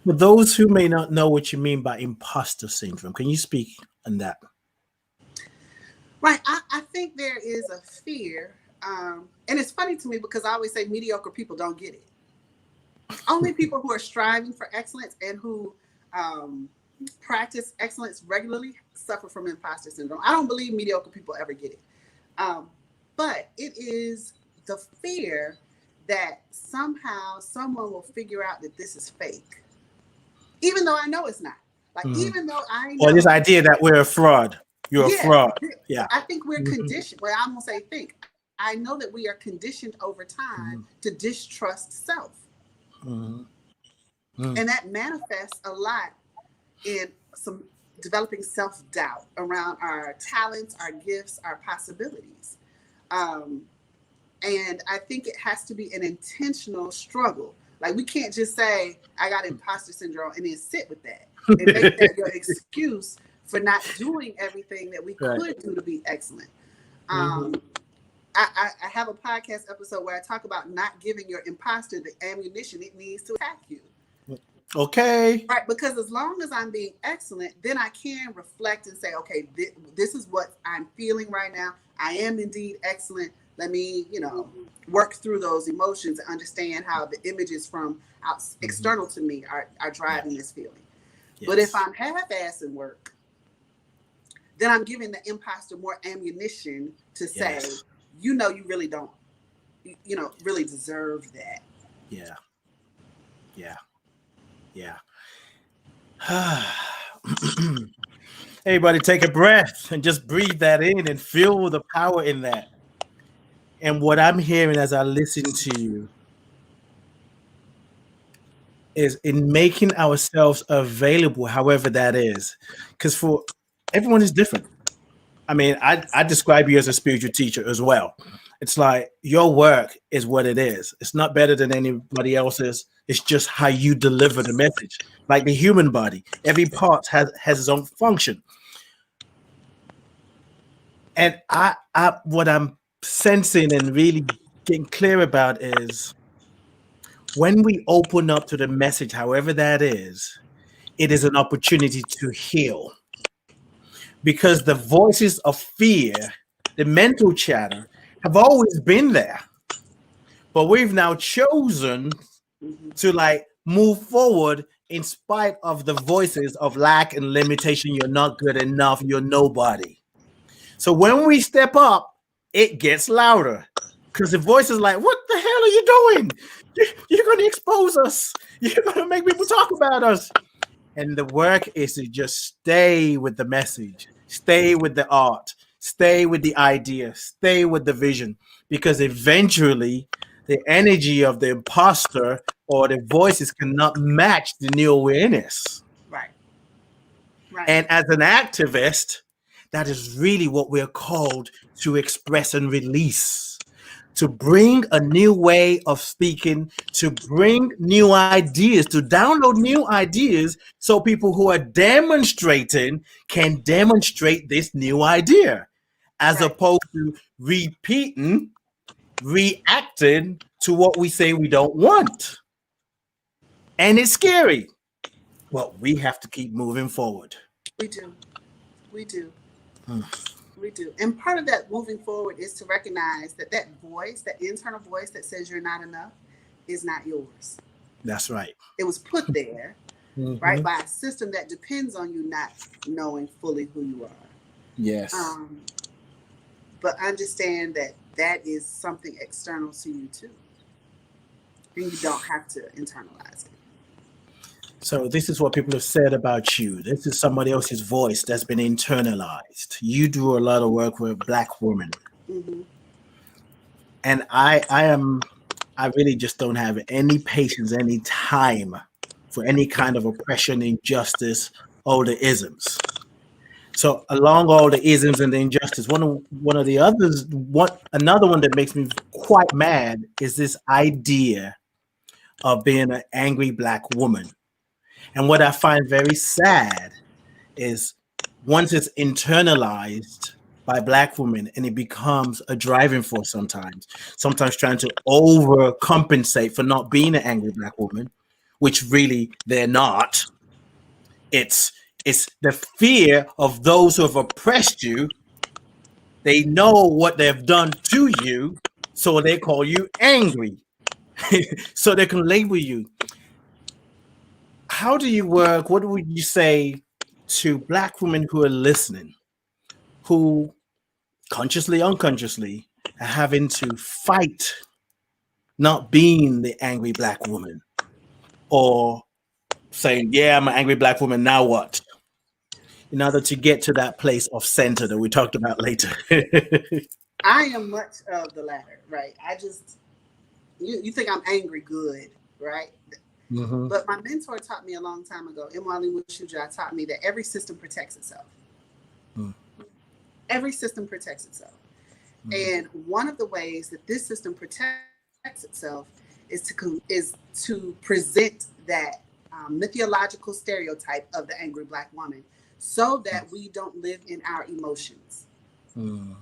those who may not know what you mean by imposter syndrome, can you speak on that? Right. I think there is a fear. And it's funny to me because I always say mediocre people don't get it. Only people who are striving for excellence and who practice excellence regularly suffer from imposter syndrome. I don't believe mediocre people ever get it. But it is the fear that somehow someone will figure out that this is fake. Even though I know it's not. Like, even though I know. Or this idea that we're a fraud. You're a fraud. Yeah. I think we're conditioned. Well, I'm going to say think. I know that we are conditioned over time to distrust self. And that manifests a lot in some developing self-doubt around our talents, our gifts, our possibilities. And I think it has to be an intentional struggle. Like, we can't just say, I got imposter syndrome and then sit with that and make that your excuse for not doing everything that we could do to be excellent. I have a podcast episode where I talk about not giving your imposter the ammunition it needs to attack you. Okay. Right, because as long as I'm being excellent, then I can reflect and say, okay, this is what I'm feeling right now. I am indeed excellent. Let me, work through those emotions and understand how the images from external to me are driving this feeling. Yes. But if I'm half-assing work, then I'm giving the imposter more ammunition to say, you really don't, really deserve that. Yeah. Everybody take a breath and just breathe that in and feel the power in that. And what I'm hearing as I listen to you is in making ourselves available, however that is. Because for everyone is different. I mean, I describe you as a spiritual teacher as well. It's like your work is what it is. It's not better than anybody else's. It's just how you deliver the message. Like the human body, every part has its own function. And I what I'm sensing and really getting clear about is when we open up to the message, however that is, it is an opportunity to heal. Because the voices of fear, the mental chatter, have always been there. But we've now chosen to move forward in spite of the voices of lack and limitation. You're not good enough. You're nobody. So when we step up, it gets louder because the voice is like, what the hell are you doing? You're going to expose us. You're going to make people talk about us. And the work is to just stay with the message, stay with the art, stay with the idea, stay with the vision, because eventually the energy of the imposter or the voices cannot match the new awareness. Right. And as an activist, that is really what we're called to express and release, to bring a new way of speaking, to bring new ideas, to download new ideas so people who are demonstrating can demonstrate this new idea, as opposed to repeating, reacting to what we say we don't want. And it's scary. Well, we have to keep moving forward. We do. We do. And part of that moving forward is to recognize that voice, that internal voice that says you're not enough, is not yours. That's right. It was put there, right, by a system that depends on you not knowing fully who you are. Yes. But understand that is something external to you too. And you don't have to internalize it. So this is what people have said about you. This is somebody else's voice that's been internalized. You do a lot of work with Black women. Mm-hmm. And I really just don't have any patience, any time for any kind of oppression, injustice, all the isms. So along all the isms and the injustice, one of the others, another one that makes me quite mad is this idea of being an angry Black woman. And what I find very sad is once it's internalized by Black women and it becomes a driving force sometimes trying to overcompensate for not being an angry Black woman, which really they're not. It's the fear of those who have oppressed you. They know what they've done to you, so they call you angry. So they can label you. How do you work? What would you say to Black women who are listening, who consciously, unconsciously are having to fight not being the angry Black woman, or saying, yeah, I'm an angry Black woman, now what? In order to get to that place of center that we talked about later. I am much of the latter, right? You think I'm angry good, right? Mm-hmm. But my mentor taught me a long time ago, Imwali Mushuja taught me that every system protects itself. Mm. Every system protects itself. Mm. And one of the ways that this system protects itself is to present that mythological stereotype of the angry Black woman so that we don't live in our emotions. Mm.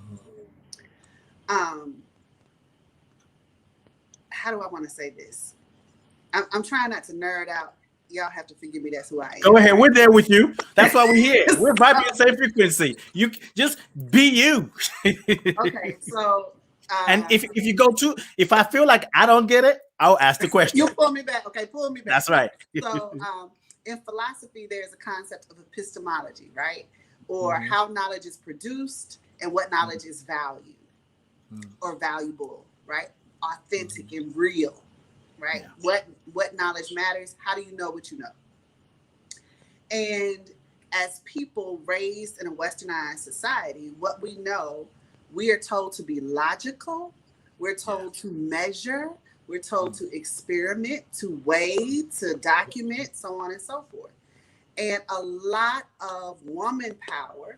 How do I want to say this? I'm trying not to nerd out. Y'all have to forgive me. That's who I am. Go ahead. We're there with you. That's why we're here. We're vibing the same frequency. You just be you. Okay. So, and if I feel like I don't get it, I'll ask the question. You pull me back. Okay. Pull me back. That's right. So, in philosophy, there's a concept of epistemology, right? Or how knowledge is produced and what knowledge is valued or valuable, right? Authentic and real. Right? Yeah. What knowledge matters? How do you know what you know? And as people raised in a westernized society, what we know, we are told to be logical. We're told to measure. We're told to experiment, to weigh, to document, so on and so forth. And a lot of woman power,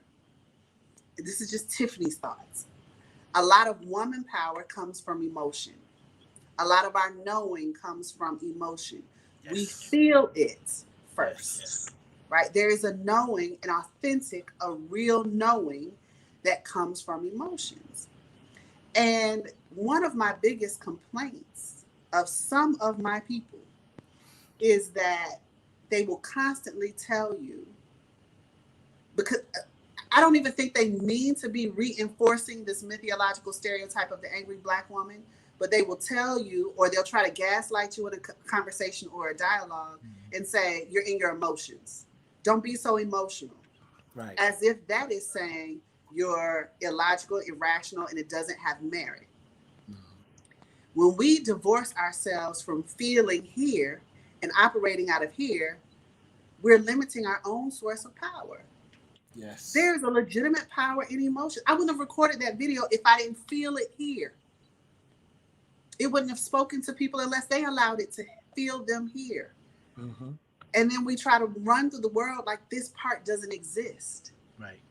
this is just Tiffany's thoughts, a lot of woman power comes from emotion. A lot of our knowing comes from emotion. Yes. We feel it first, right? There is a knowing, an authentic, a real knowing that comes from emotions. And one of my biggest complaints of some of my people is that they will constantly tell you, because I don't even think they mean to be reinforcing this mythological stereotype of the angry Black woman, but they will tell you, or they'll try to gaslight you in a conversation or a dialogue and say, you're in your emotions. Don't be so emotional. Right. As if that is saying you're illogical, irrational, and it doesn't have merit. When we divorce ourselves from feeling here and operating out of here, we're limiting our own source of power. Yes. There's a legitimate power in emotion. I wouldn't have recorded that video if I didn't feel it here. It wouldn't have spoken to people unless they allowed it to feel them here. Mm-hmm. And then we try to run through the world like this part doesn't exist. Right.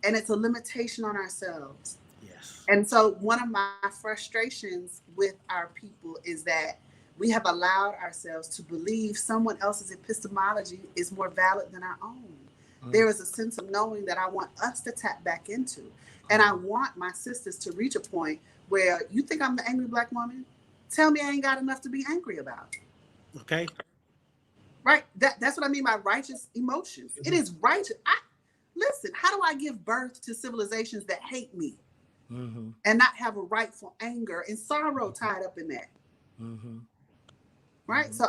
And it's a limitation on ourselves. Yes. And so one of my frustrations with our people is that we have allowed ourselves to believe someone else's epistemology is more valid than our own. Mm. There is a sense of knowing that I want us to tap back into. And I want my sisters to reach a point where you think I'm the angry Black woman? Tell me I ain't got enough to be angry about. Okay. Right. That's what I mean by righteous emotions. Mm-hmm. It is righteous. Listen, how do I give birth to civilizations that hate me and not have a rightful anger and sorrow tied up in that? Mm-hmm. Right. Mm-hmm. So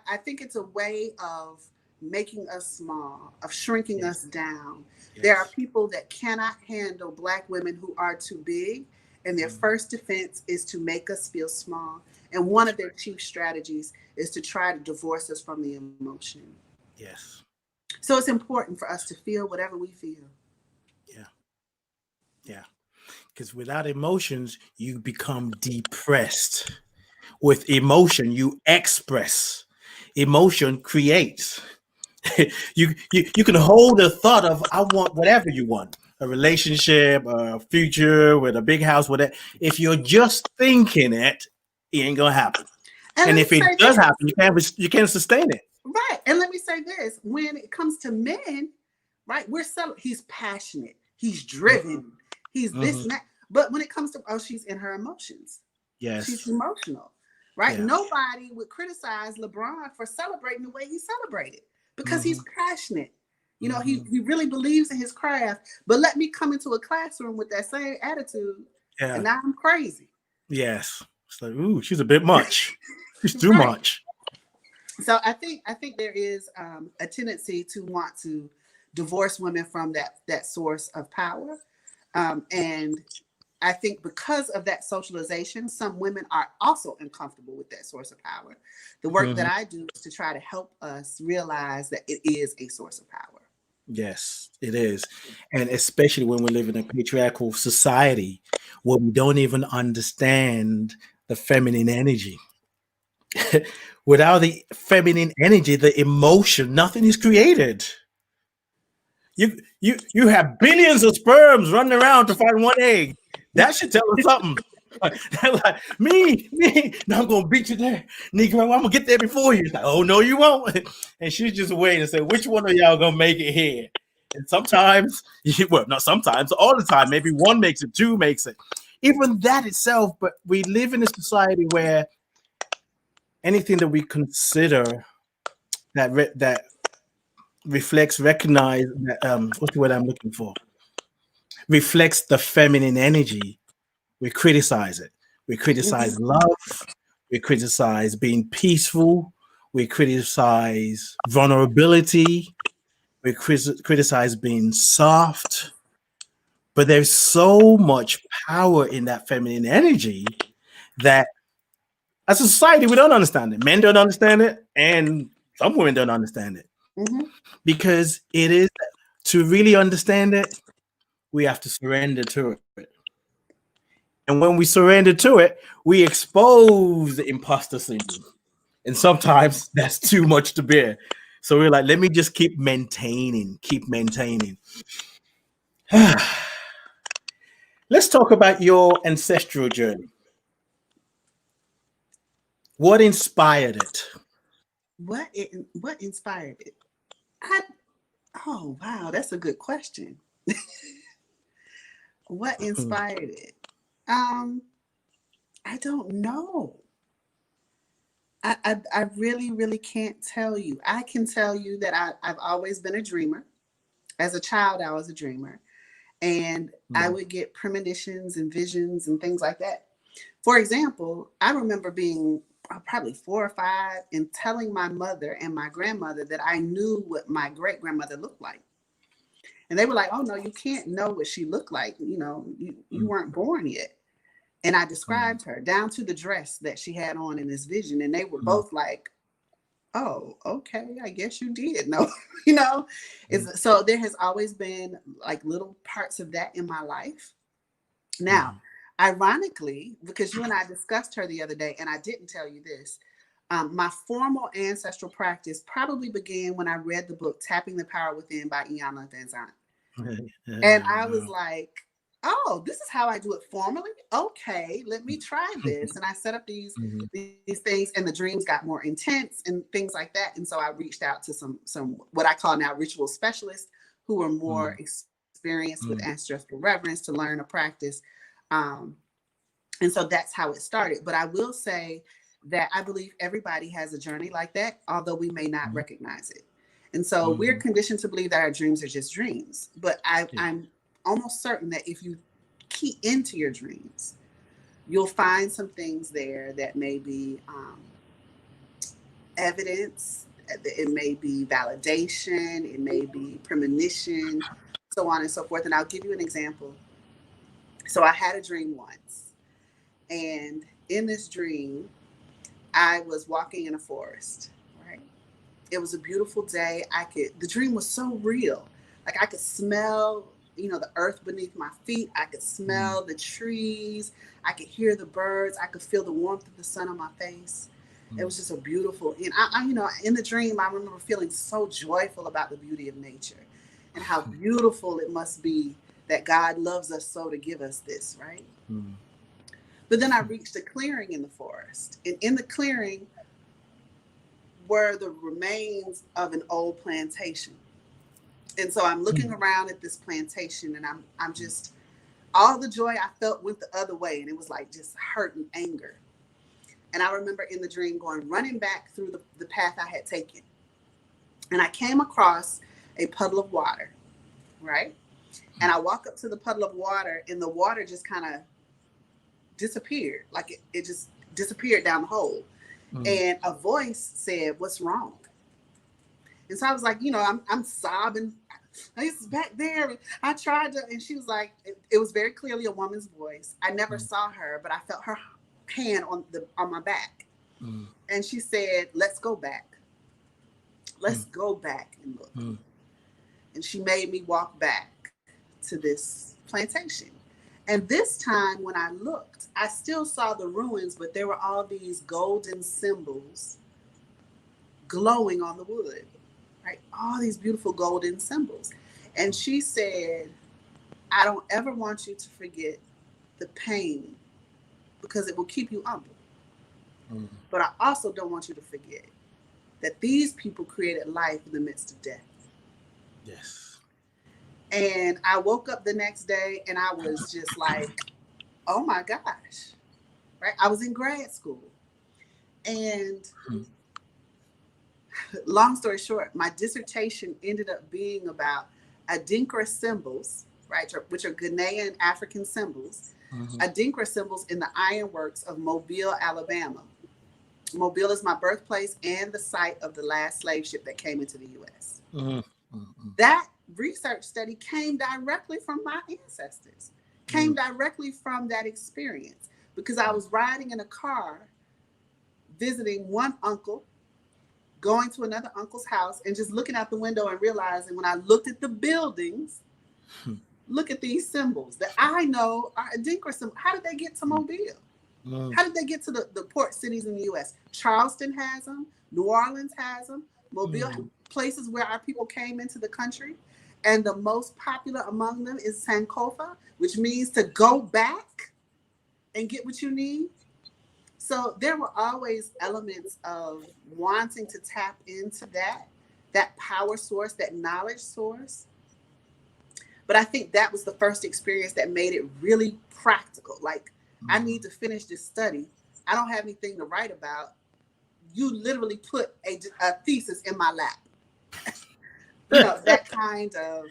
I think it's a way of making us small, of shrinking us down. Yes. There are people that cannot handle Black women who are too big. And their first defense is to make us feel small. And one of their chief strategies is to try to divorce us from the emotion. Yes. So it's important for us to feel whatever we feel. Yeah. Yeah. Because without emotions, you become depressed. With emotion, you express. Emotion creates. You can hold the thought of I want whatever you want, a relationship, a future with a big house, whatever. If you're just thinking it, it ain't gonna happen. And And let me if it say does this. happen, you can't sustain it. Right. And let me say this. When it comes to men, right, he's passionate, he's driven, he's this Mm-hmm. and that. But when it comes to, she's in her emotions. She's Yes. emotional. Right. Yeah. Nobody would criticize LeBron for celebrating the way he celebrated because Mm-hmm. he's passionate. You know, Mm-hmm. he really believes in his craft. But let me come into a classroom with that same attitude, and Yeah. now I'm crazy. Yes. It's like, ooh, she's a bit much. She's too Right. much. So I think there is a tendency to want to divorce women from that source of power, and I think because of that socialization, some women are also uncomfortable with that source of power. The work that Mm-hmm. I do is to try to help us realize that it is a source of power. Yes, it is. And especially when we live in a patriarchal society where we don't even understand the feminine energy. Without the feminine energy, the emotion, nothing is created. You have billions of sperms running around to find one egg. That should tell us something. They're like, me. No, I'm gonna beat you there, Negro. I'm gonna get there before you. Like, oh no, you won't. And she's just waiting and say, which one of y'all gonna make it here? And sometimes, well, not sometimes, all the time, maybe one makes it, two makes it. Even that itself, but we live in a society where anything that we consider that reflects, recognize that what's the word I'm looking for? Reflects the feminine energy. We criticize it. We criticize Mm-hmm. love. We criticize being peaceful. We criticize vulnerability. We criticize being soft. But there's so much power in that feminine energy that as a society, we don't understand it. Men don't understand it. And some women don't understand it. Mm-hmm. Because it is, to really understand it, we have to surrender to it. And when we surrender to it, we expose the imposter syndrome. And sometimes that's too much to bear. So we're like, let me just keep maintaining. Let's talk about your ancestral journey. What inspired it? What inspired it? Oh wow, that's a good question. What inspired it? I don't know. I really can't tell you. I can tell you that I've always been a dreamer. As a child, I was a dreamer. And I would get premonitions and visions and things like that. For example, I remember being probably 4 or 5 and telling my mother and my grandmother that I knew what my great grandmother looked like. And they were like, oh, no, you can't know what she looked like. You know, you weren't born yet. And I described her down to the dress that she had on in this vision. And they were both like, oh, okay, I guess you did know. You know, so there has always been like little parts of that in my life. Now, ironically, because you and I discussed her the other day, and I didn't tell you this, my formal ancestral practice probably began when I read the book Tapping the Power Within by Iyanla Vanzant. And I was like, oh, this is how I do it formally. Okay, let me try this. And I set up these things, and the dreams got more intense and things like that. And so I reached out to some what I call now ritual specialists who were more experienced with ancestral reverence to learn a practice. And so that's how it started. But I will say that I believe everybody has a journey like that, although we may not recognize it. And so we're conditioned to believe that our dreams are just dreams. But I'm almost certain that if you key into your dreams, you'll find some things there that may be evidence, it may be validation, it may be premonition, so on and so forth. And I'll give you an example. So I had a dream once. And in this dream, I was walking in a forest, right? It was a beautiful day. The dream was so real. Like I could smell, the earth beneath my feet. I could smell the trees. I could hear the birds. I could feel the warmth of the sun on my face. It was just a beautiful, and I in the dream, I remember feeling so joyful about the beauty of nature and how beautiful it must be that God loves us so to give us this, right? But then I reached a clearing in the forest, and in the clearing were the remains of an old plantation. And so I'm looking around at this plantation, and I'm just, all the joy I felt went the other way, and it was like just hurt and anger. And I remember in the dream running back through the path I had taken. And I came across a puddle of water, right? And I walk up to the puddle of water, and the water just kind of disappeared. Like it just disappeared down the hole. And a voice said, "What's wrong?" And so I was like, I'm sobbing. It's back there. I tried to, and she was like, it was very clearly a woman's voice. I never saw her, but I felt her hand on my back. And she said, "Let's go back. Let's go back and look." And she made me walk back to this plantation. And this time when I looked, I still saw the ruins, but there were all these golden symbols glowing on the wood, right? All these beautiful golden symbols. And she said, "I don't ever want you to forget the pain because it will keep you humble. But I also don't want you to forget that these people created life in the midst of death." Yes. And I woke up the next day and I was just like, oh my gosh, right? I was in grad school. And long story short, my dissertation ended up being about Adinkra symbols, right? Which are Ghanaian African symbols. Adinkra symbols in the ironworks of Mobile, Alabama. Mobile is my birthplace and the site of the last slave ship that came into the U.S. That research study came directly from my ancestors, came directly from that experience, because I was riding in a car, visiting one uncle, going to another uncle's house, and just looking out the window and realizing when I looked at the buildings, look at these symbols that I know are Adinkra symbols. How did they get to Mobile? How did they get to the port cities in the U.S.? Charleston has them. New Orleans has them. Mobile, places where our people came into the country. And the most popular among them is Sankofa, which means to go back and get what you need. So there were always elements of wanting to tap into that power source, that knowledge source. But I think that was the first experience that made it really practical. Like, I need to finish this study. I don't have anything to write about. You literally put a thesis in my lap. That kind of,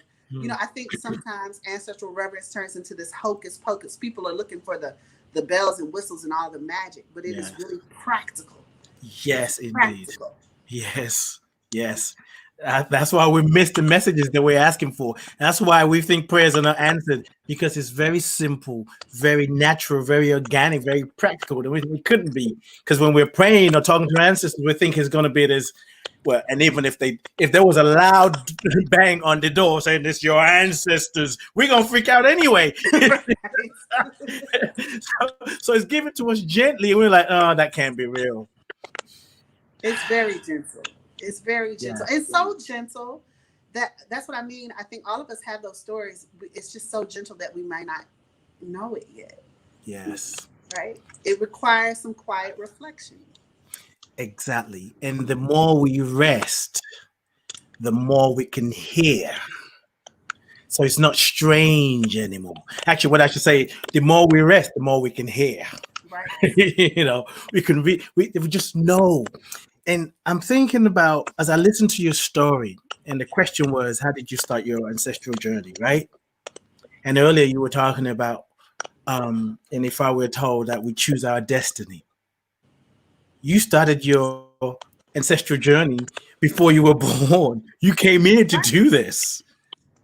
I think sometimes ancestral reverence turns into this hocus pocus. People are looking for the bells and whistles and all the magic, but it is really practical. Yes, indeed. Practical. Yes. That's why we miss the messages that we're asking for. That's why we think prayers are not answered, because it's very simple, very natural, very organic, very practical. It couldn't be, because when we're praying or talking to our ancestors, we think it's going to be this. Well, and even if there was a loud bang on the door saying it's your ancestors, we're gonna freak out anyway. so it's given to us gently, and we're like, oh, that can't be real. It's very gentle. It's very gentle. Yeah. It's so gentle that's what I mean. I think all of us have those stories. It's just so gentle that we might not know it yet. Yes. Right? It requires some quiet reflection. Exactly. And the more we rest, the more we can hear. So it's not strange anymore. Actually, what I should say, the more we rest, the more we can hear. Right. We can we just know. And I'm thinking about, as I listen to your story, and the question was, how did you start your ancestral journey, right? And earlier you were talking about, and if I were told that we choose our destiny. You started your ancestral journey before you were born. You came in to do this.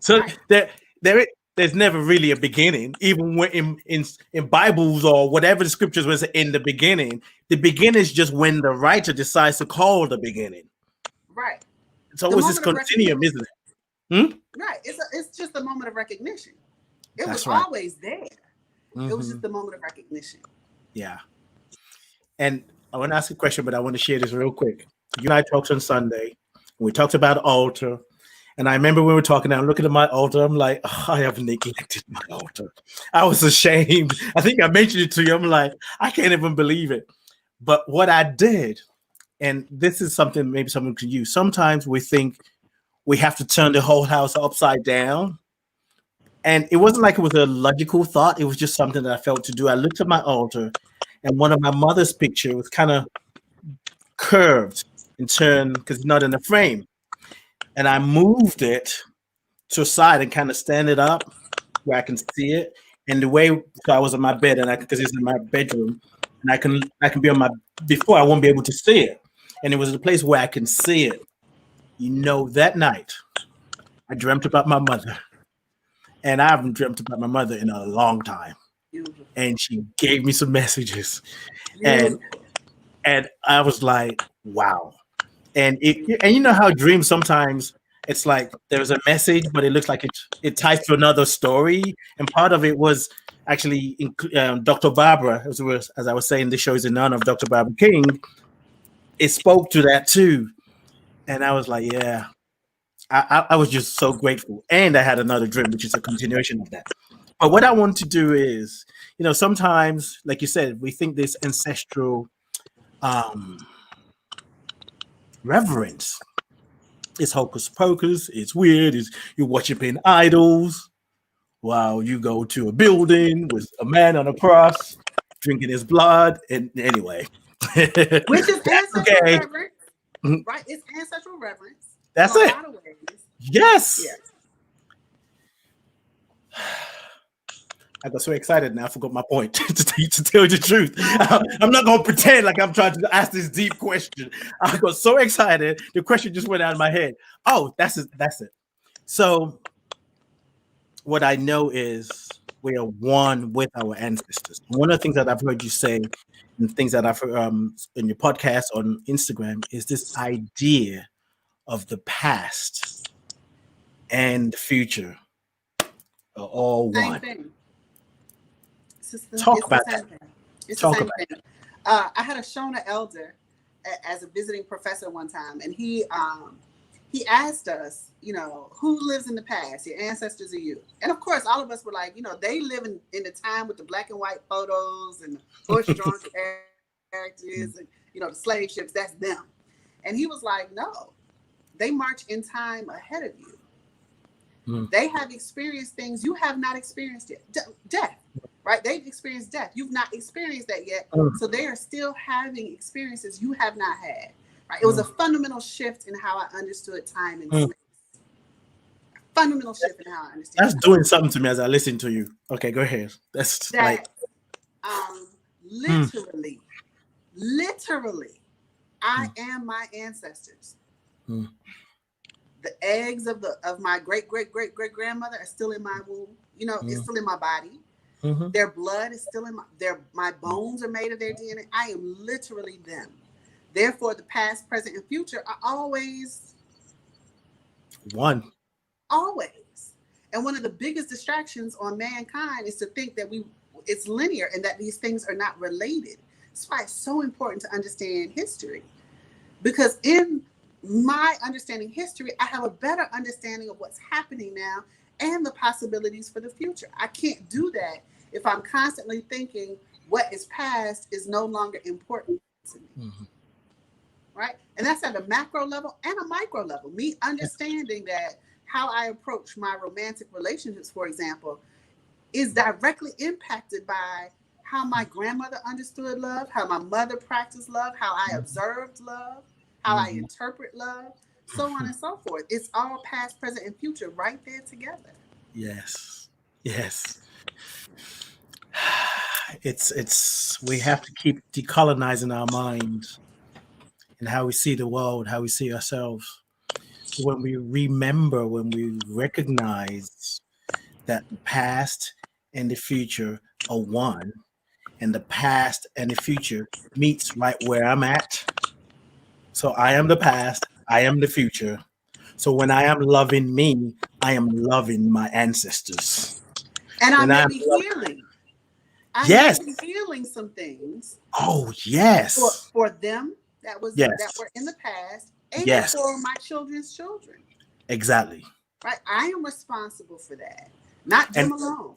So there's never really a beginning, even when in Bibles or whatever the scriptures was in the beginning is just when the writer decides to call the beginning. Right. It's always this continuum, isn't it? Right. It's just a moment of recognition. It That's was right. always there. It was just the moment of recognition. Yeah. And I want to ask a question, but I want to share this real quick. You and I talked on Sunday. We talked about altar. And I remember when we were talking, I'm looking at my altar. I'm like, oh, I have neglected my altar. I was ashamed. I think I mentioned it to you. I'm like, I can't even believe it. But what I did, and this is something maybe someone can use. Sometimes we think we have to turn the whole house upside down. And it wasn't like it was a logical thought. It was just something that I felt to do. I looked at my altar, and one of my mother's picture was kind of curved and turned because it's not in the frame. And I moved it to a side and kind of stand it up where I can see it. And the way, so I was on my bed, and because it's in my bedroom, and I can be on my, before I won't be able to see it. And it was a place where I can see it. You know, that night, I dreamt about my mother. And I haven't dreamt about my mother in a long time. And she gave me some messages. And I was like, wow. And you know how dreams sometimes it's like there's a message, but it looks like it ties to another story. And part of it was actually Dr. Barbara, as I was saying, this show is in honor of Dr. Barbara King. It spoke to that too. And I was like, yeah. I was just so grateful. And I had another dream, which is a continuation of that. But what I want to do is, you know, sometimes, like you said, we think this ancestral reverence is hocus pocus, it's weird, you're worshiping idols while you go to a building with a man on a cross drinking his blood. And anyway. Which is ancestral reverence. Right? It's ancestral reverence. That's it. Yes. Yeah. I got so excited now I forgot my point to tell you the truth. I'm not going to pretend like I'm trying to ask this deep question. I got so excited. The question just went out of my head. Oh, that's it. So what I know is we are one with our ancestors. One of the things that I've heard you say and things that I've heard in your podcast on Instagram is this idea of the past and the future are all one. Talk about that. It's the same thing. I had a Shona elder as a visiting professor one time, and he asked us, you know, who lives in the past, your ancestors or you? And of course, all of us were like, you know, they live in the time with the black and white photos and the horse-drawn characters and, you know, the slave ships, that's them. And he was like, no. They march in time ahead of you. They have experienced things you have not experienced yet. Death, right? They've experienced death. You've not experienced that yet. So they are still having experiences you have not had. Right? It was a fundamental shift in how I understood time and space. A fundamental shift in how I understand. That's doing something to me as I listen to you. Okay, go ahead. That's like literally, I am my ancestors. The eggs of my great grandmother are still in my womb. You know, it's still in my body. Their blood is still in my bones are made of their DNA. I am literally them. Therefore, the past, present, and future are always one. Always. And one of the biggest distractions on mankind is to think that it's linear and that these things are not related. That's why it's so important to understand history. Because in my understanding history, I have a better understanding of what's happening now and the possibilities for the future. I can't do that if I'm constantly thinking what is past is no longer important to me. Right? And that's at a macro level and a micro level. Me understanding that how I approach my romantic relationships, for example, is directly impacted by how my grandmother understood love, how my mother practiced love, how I observed love, how I interpret love, so on and so forth. It's all past, present, and future right there together. Yes. It's we have to keep decolonizing our minds and how we see the world, how we see ourselves. When we remember, when we recognize that the past and the future are one, and the past and the future meets right where I'm at. So I am the past, I am the future. So when I am loving me, I am loving my ancestors. And I may be healing. I may be healing some things. Oh, yes. For them that were in the past, and for my children's children. Exactly. Right. I am responsible for that, not them alone.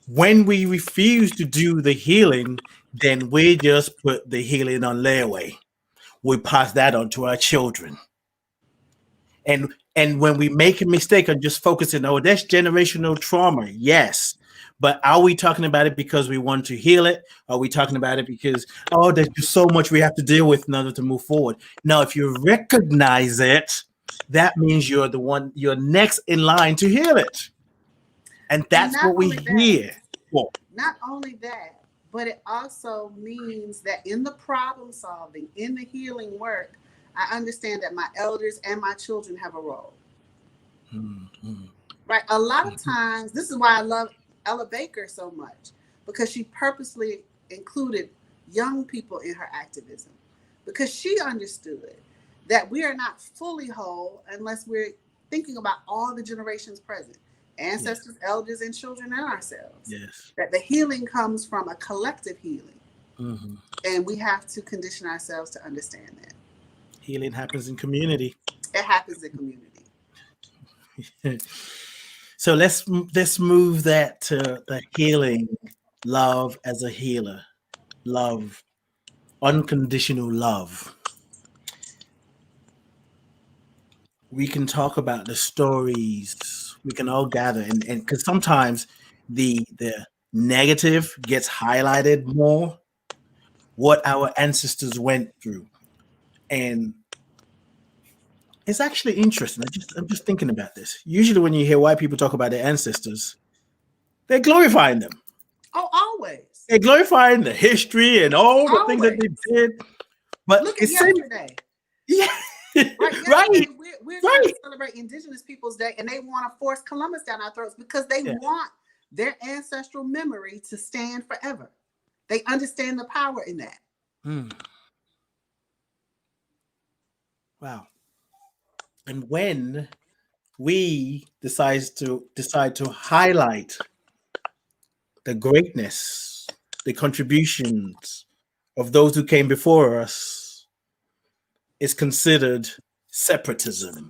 When we refuse to do the healing, then we just put the healing on layaway. We pass that on to our children. And when we make a mistake on just focusing, oh, that's generational trauma. Yes. But are we talking about it because we want to heal it? Are we talking about it because, oh, there's just so much we have to deal with in order to move forward? No, if you recognize it, that means you're next in line to heal it. And that's what we hear. Well, not only that, but it also means that in the problem solving, in the healing work, I understand that my elders and my children have a role. Mm-hmm. Right. A lot of times, this is why I love Ella Baker so much, because she purposely included young people in her activism, because she understood that we are not fully whole unless we're thinking about all the generations present, ancestors, elders, and children, and ourselves. Yes. That the healing comes from a collective healing. Mm-hmm. And we have to condition ourselves to understand that. Healing happens in community. It happens in community. So let's move that to the healing, love as a healer, love, unconditional love. We can talk about the stories we can all gather, and because sometimes the negative gets highlighted more, what our ancestors went through. And it's actually interesting. I'm just thinking about this. Usually when you hear white people talk about their ancestors, they're glorifying them. Oh, always. They're glorifying the history and all the things that they did. But look at yesterday. Yeah. Right. We're trying to celebrate Indigenous Peoples Day, and they want to force Columbus down our throats because they want their ancestral memory to stand forever. They understand the power in that. Wow. And when we decide to highlight the greatness, the contributions of those who came before us, it's considered separatism.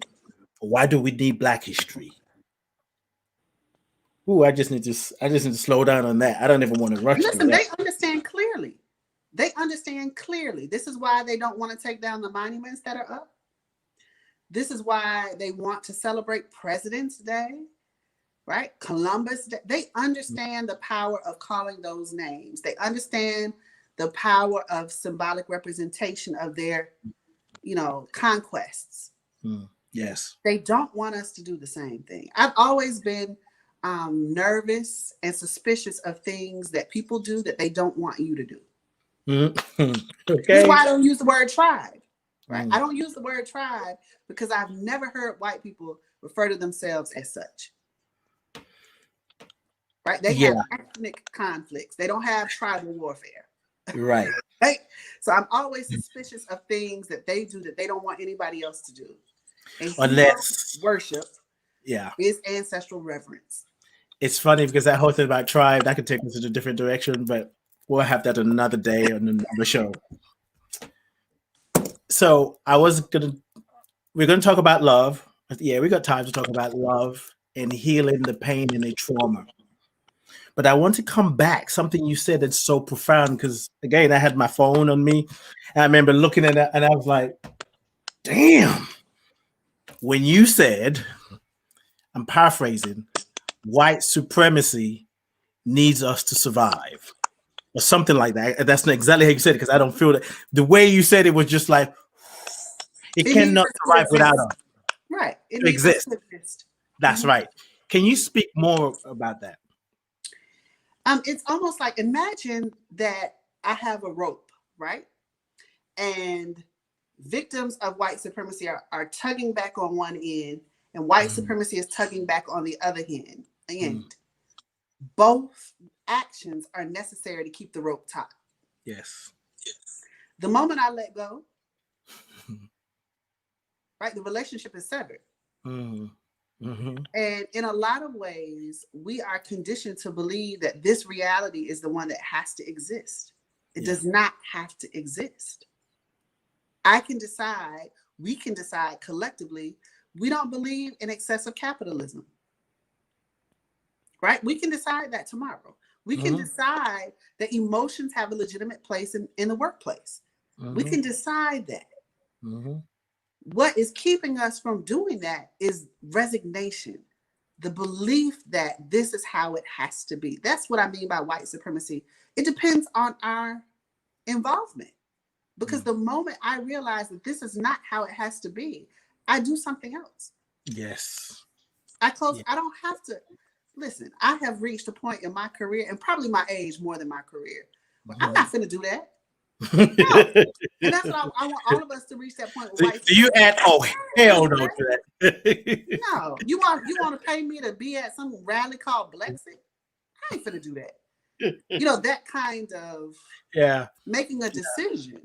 Why do we need Black history? Ooh, I just need to slow down on that. I don't even want to rush. Listen, they understand clearly. They understand clearly. This is why they don't want to take down the monuments that are up. This is why they want to celebrate President's Day, right? Columbus Day. They understand the power of calling those names. They understand the power of symbolic representation of their, conquests. Yes. They don't want us to do the same thing. I've always been nervous and suspicious of things that people do that they don't want you to do. Okay. This is why I don't use the word tribe. Right. I don't use the word tribe because I've never heard white people refer to themselves as such. Right. They have ethnic conflicts. They don't have tribal warfare. Right. Right. So I'm always suspicious of things that they do that they don't want anybody else to do. And unless worship is ancestral reverence. It's funny because that whole thing about tribe, that could take us in a different direction, but we'll have that another day on another show. So we're gonna talk about love. Yeah, we got time to talk about love and healing the pain and the trauma. But I want to come back, something you said that's so profound, because again, I had my phone on me. And I remember looking at it and I was like, damn. When you said, I'm paraphrasing, white supremacy needs us to survive. Or something like that. That's not exactly how you said it, because I don't feel that. The way you said it was just like, it cannot survive without us. Right. It exists. That's right. Can you speak more about that? It's almost like, imagine that I have a rope, right? And victims of white supremacy are tugging back on one end, and white supremacy is tugging back on the other end. And both actions are necessary to keep the rope taut. Yes. The moment I let go, right? The relationship is severed. Mm-hmm. And in a lot of ways, we are conditioned to believe that this reality is the one that has to exist. It does not have to exist. I can decide, we can decide collectively, we don't believe in excessive capitalism, right? We can decide that tomorrow. We can decide that emotions have a legitimate place in the workplace. We can decide that. What is keeping us from doing that is resignation, the belief that this is how it has to be. That's what I mean by white supremacy. It depends on our involvement. Because the moment I realize that this is not how it has to be, I do something else. Yes. I don't have to. Listen, I have reached a point in my career, and probably my age more than my career, but I'm not finna do that. No. And that's what I want all of us to reach that point. Do you add, oh, hell no to that. No. You want to pay me to be at some rally called Blexit? I ain't finna do that. You know, that kind of making a decision.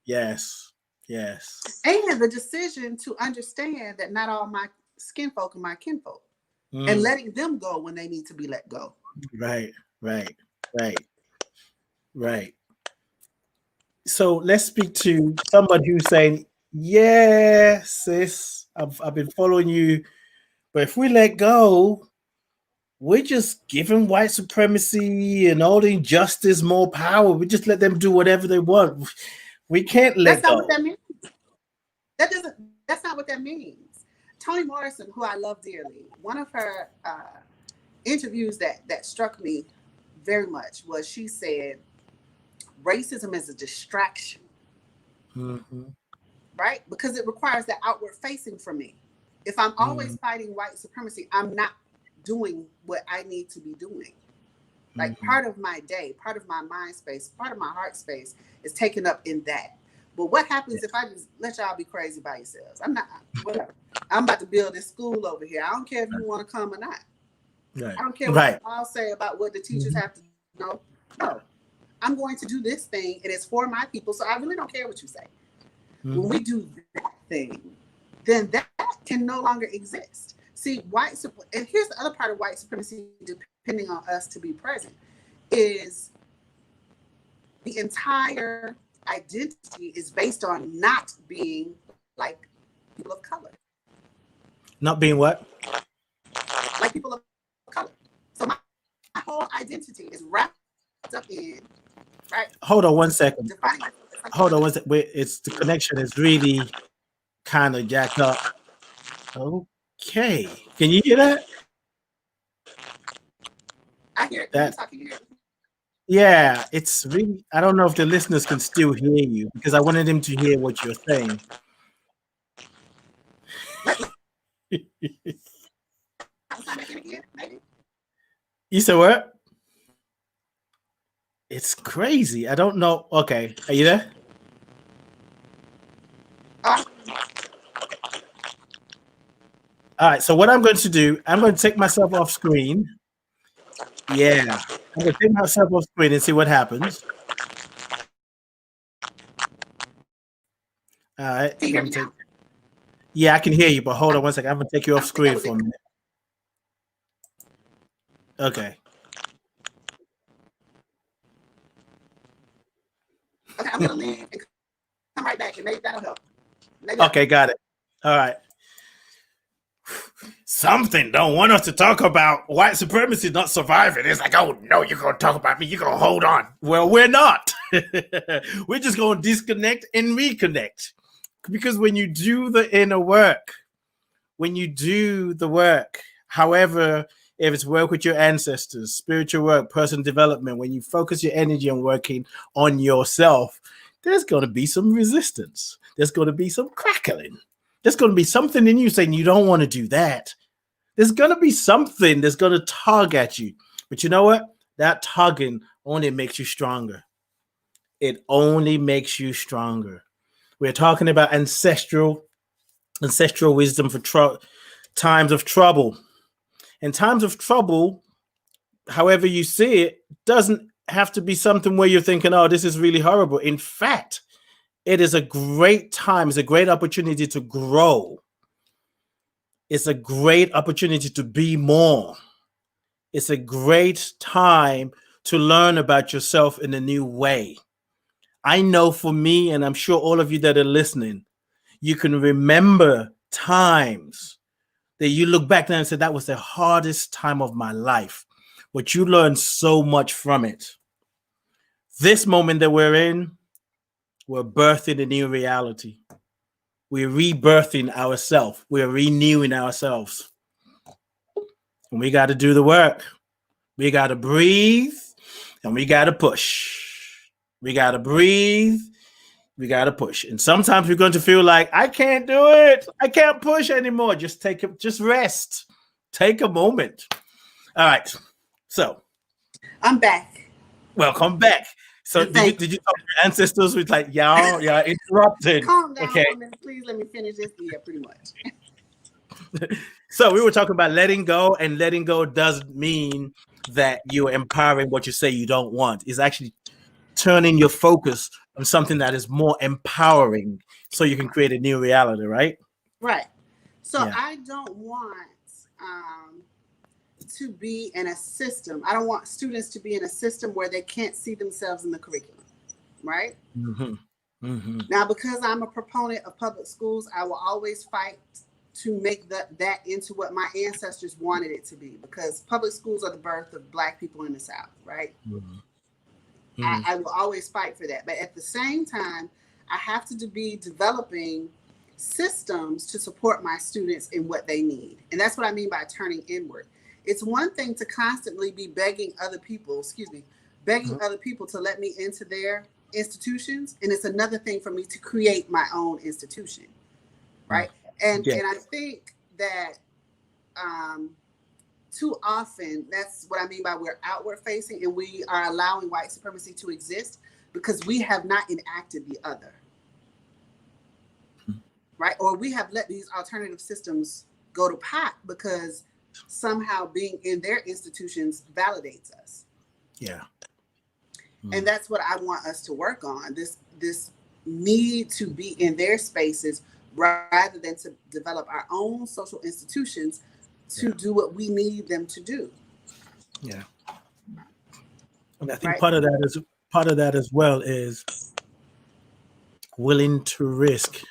Yes. And the decision to understand that not all my skin folk are my kinfolk. And letting them go when they need to be let go. Right. So let's speak to somebody who's saying, yeah, sis, I've been following you, but if we let go, we're just giving white supremacy and all the injustice more power. We just let them do whatever they want. We can't let go. That's not what that means. That's not what that means. Toni Morrison, who I love dearly, one of her interviews that struck me very much was she said, racism is a distraction, right? Because it requires that outward facing for me. If I'm always fighting white supremacy, I'm not doing what I need to be doing. Like part of my day, part of my mind space, part of my heart space is taken up in that. But what happens if I just let y'all be crazy by yourselves? I'm not, whatever. I'm about to build this school over here. I don't care if you want to come or not. Right. I don't care what I'll say about what the teachers have to know. No, I'm going to do this thing and it's for my people. So I really don't care what you say. When we do that thing, then that can no longer exist. See, and here's the other part of white supremacy, depending on us to be present, is the entire identity is based on not being like people of color. Not being what? Like people of color. So my whole identity is wrapped up in, right? Hold on one second. Hold on one second. It's the connection is really kind of jacked up. Okay. Can you hear that? I hear it. That. Yeah, it's really, I don't know if the listeners can still hear you because I wanted them to hear what you're saying. You said what? It's crazy. I don't know. Okay. Are you there? All right. So what I'm going to do, I'm going to take myself off screen. Yeah. I'm going to take myself off screen and see what happens. All right. Yeah, I can hear you, but hold on one second. I'm going to take you off screen for a minute. Okay. Okay, I'm going to leave and come right back and maybe that'll help. Okay, got it. All right. Something don't want us to talk about white supremacy not surviving. It's like, oh no, you're gonna talk about me, you're gonna hold on. Well, we're not. We're just gonna disconnect and reconnect. Because when you do the inner work, when you do the work, however, if it's work with your ancestors, spiritual work, personal development, when you focus your energy on working on yourself, there's going to be some resistance. There's going to be some crackling. There's going to be something in you saying you don't want to do that. There's going to be something that's going to tug at you. But you know what? That tugging only makes you stronger. It only makes you stronger. We're talking about ancestral wisdom for times of trouble. And times of trouble, however you see it, doesn't have to be something where you're thinking, oh, this is really horrible. In fact, it is a great time. It's a great opportunity to grow. It's a great opportunity to be more. It's a great time to learn about yourself in a new way. I know for me, and I'm sure all of you that are listening, you can remember times that you look back there and say, that was the hardest time of my life, but you learned so much from it. This moment that we're in, we're birthing a new reality. We're rebirthing ourselves. We're renewing ourselves. And we got to do the work. We got to breathe and we got to push. We got to breathe. We got to push. And sometimes we're going to feel like, I can't do it. I can't push anymore. Just rest. Take a moment. All right. So I'm back. Welcome back. So did you talk to your ancestors with like, y'all interrupted? Calm down okay. for a minute, please. Let me finish this. Yeah, pretty much. So we were talking about letting go, and letting go doesn't mean that you're empowering what you say you don't want. It's actually turning your focus on something that is more empowering so you can create a new reality, right? Right. So I don't want to be in a system. I don't want students to be in a system where they can't see themselves in the curriculum, right? Mm-hmm. Mm-hmm. Now, because I'm a proponent of public schools, I will always fight to make that into what my ancestors wanted it to be, because public schools are the birth of Black people in the South, right? Mm-hmm. I will always fight for that. But at the same time, I have to be developing systems to support my students in what they need. And that's what I mean by turning inward. It's one thing to constantly be begging other people to let me into their institutions. And it's another thing for me to create my own institution, right? And I think that too often, that's what I mean by we're outward facing and we are allowing white supremacy to exist because we have not enacted the other, right? Or we have let these alternative systems go to pot because somehow being in their institutions validates us. Yeah. And that's what I want us to work on, this need to be in their spaces rather than to develop our own social institutions to do what we need them to do. Yeah. And I think part of that as well is willing to risk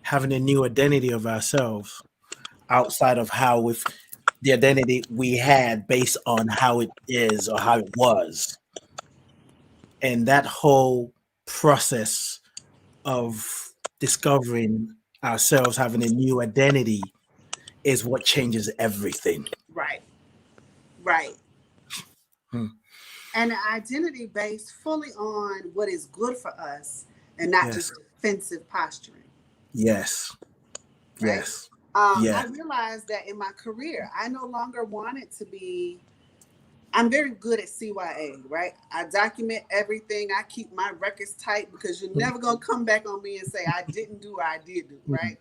having a new identity of ourselves outside of the identity we had based on how it is or how it was. And that whole process of discovering ourselves, having a new identity, is what changes everything. Right. And an identity based fully on what is good for us and not just defensive posturing. Yes. Right? Yes. I realized that in my career, I no longer wanted to be, I'm very good at CYA, right? I document everything. I keep my records tight because you're never going to come back on me and say I didn't do or I did do, right?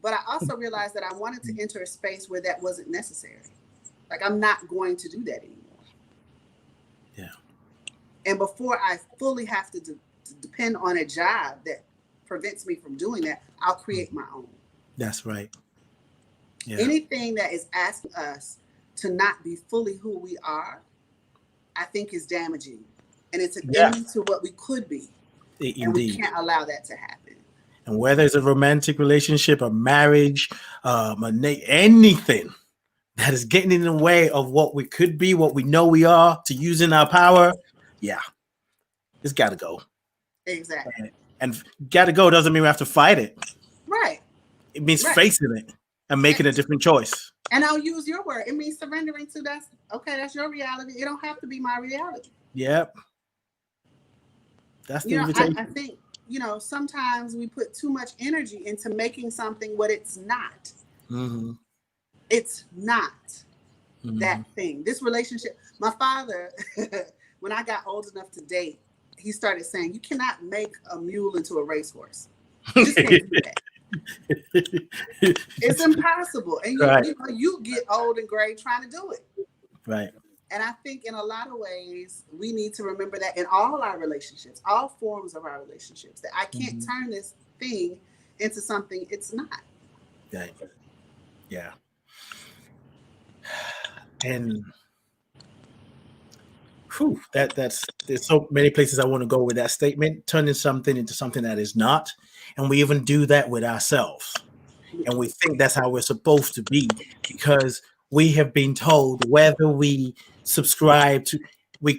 But I also realized that I wanted to enter a space where that wasn't necessary. Like, I'm not going to do that anymore. Yeah. And before I fully have to depend on a job that prevents me from doing that, I'll create my own. That's right. Yeah. Anything that is asking us to not be fully who we are, I think is damaging. And it's an enemy to what we could be. Indeed. And we can't allow that to happen. And whether it's a romantic relationship, a marriage, anything that is getting in the way of what we could be, what we know we are, to using our power, it's got to go. Exactly. And got to go doesn't mean we have to fight it. Right. It means facing it and making a different choice. And I'll use your word. It means surrendering to that's your reality. It don't have to be my reality. Yep. That's the invitation. I think, sometimes we put too much energy into making something what it's not. Mm-hmm. It's not that thing. This relationship, my father, when I got old enough to date, he started saying, you cannot make a mule into a racehorse. You just can't do that. It's impossible. And you get old and gray trying to do it. Right. And I think in a lot of ways, we need to remember that in all our relationships, all forms of our relationships, that I can't turn this thing into something it's not. Right. Yeah. And whew, there's so many places I want to go with that statement, turning something into something that is not. And we even do that with ourselves. And we think that's how we're supposed to be because we have been told whether we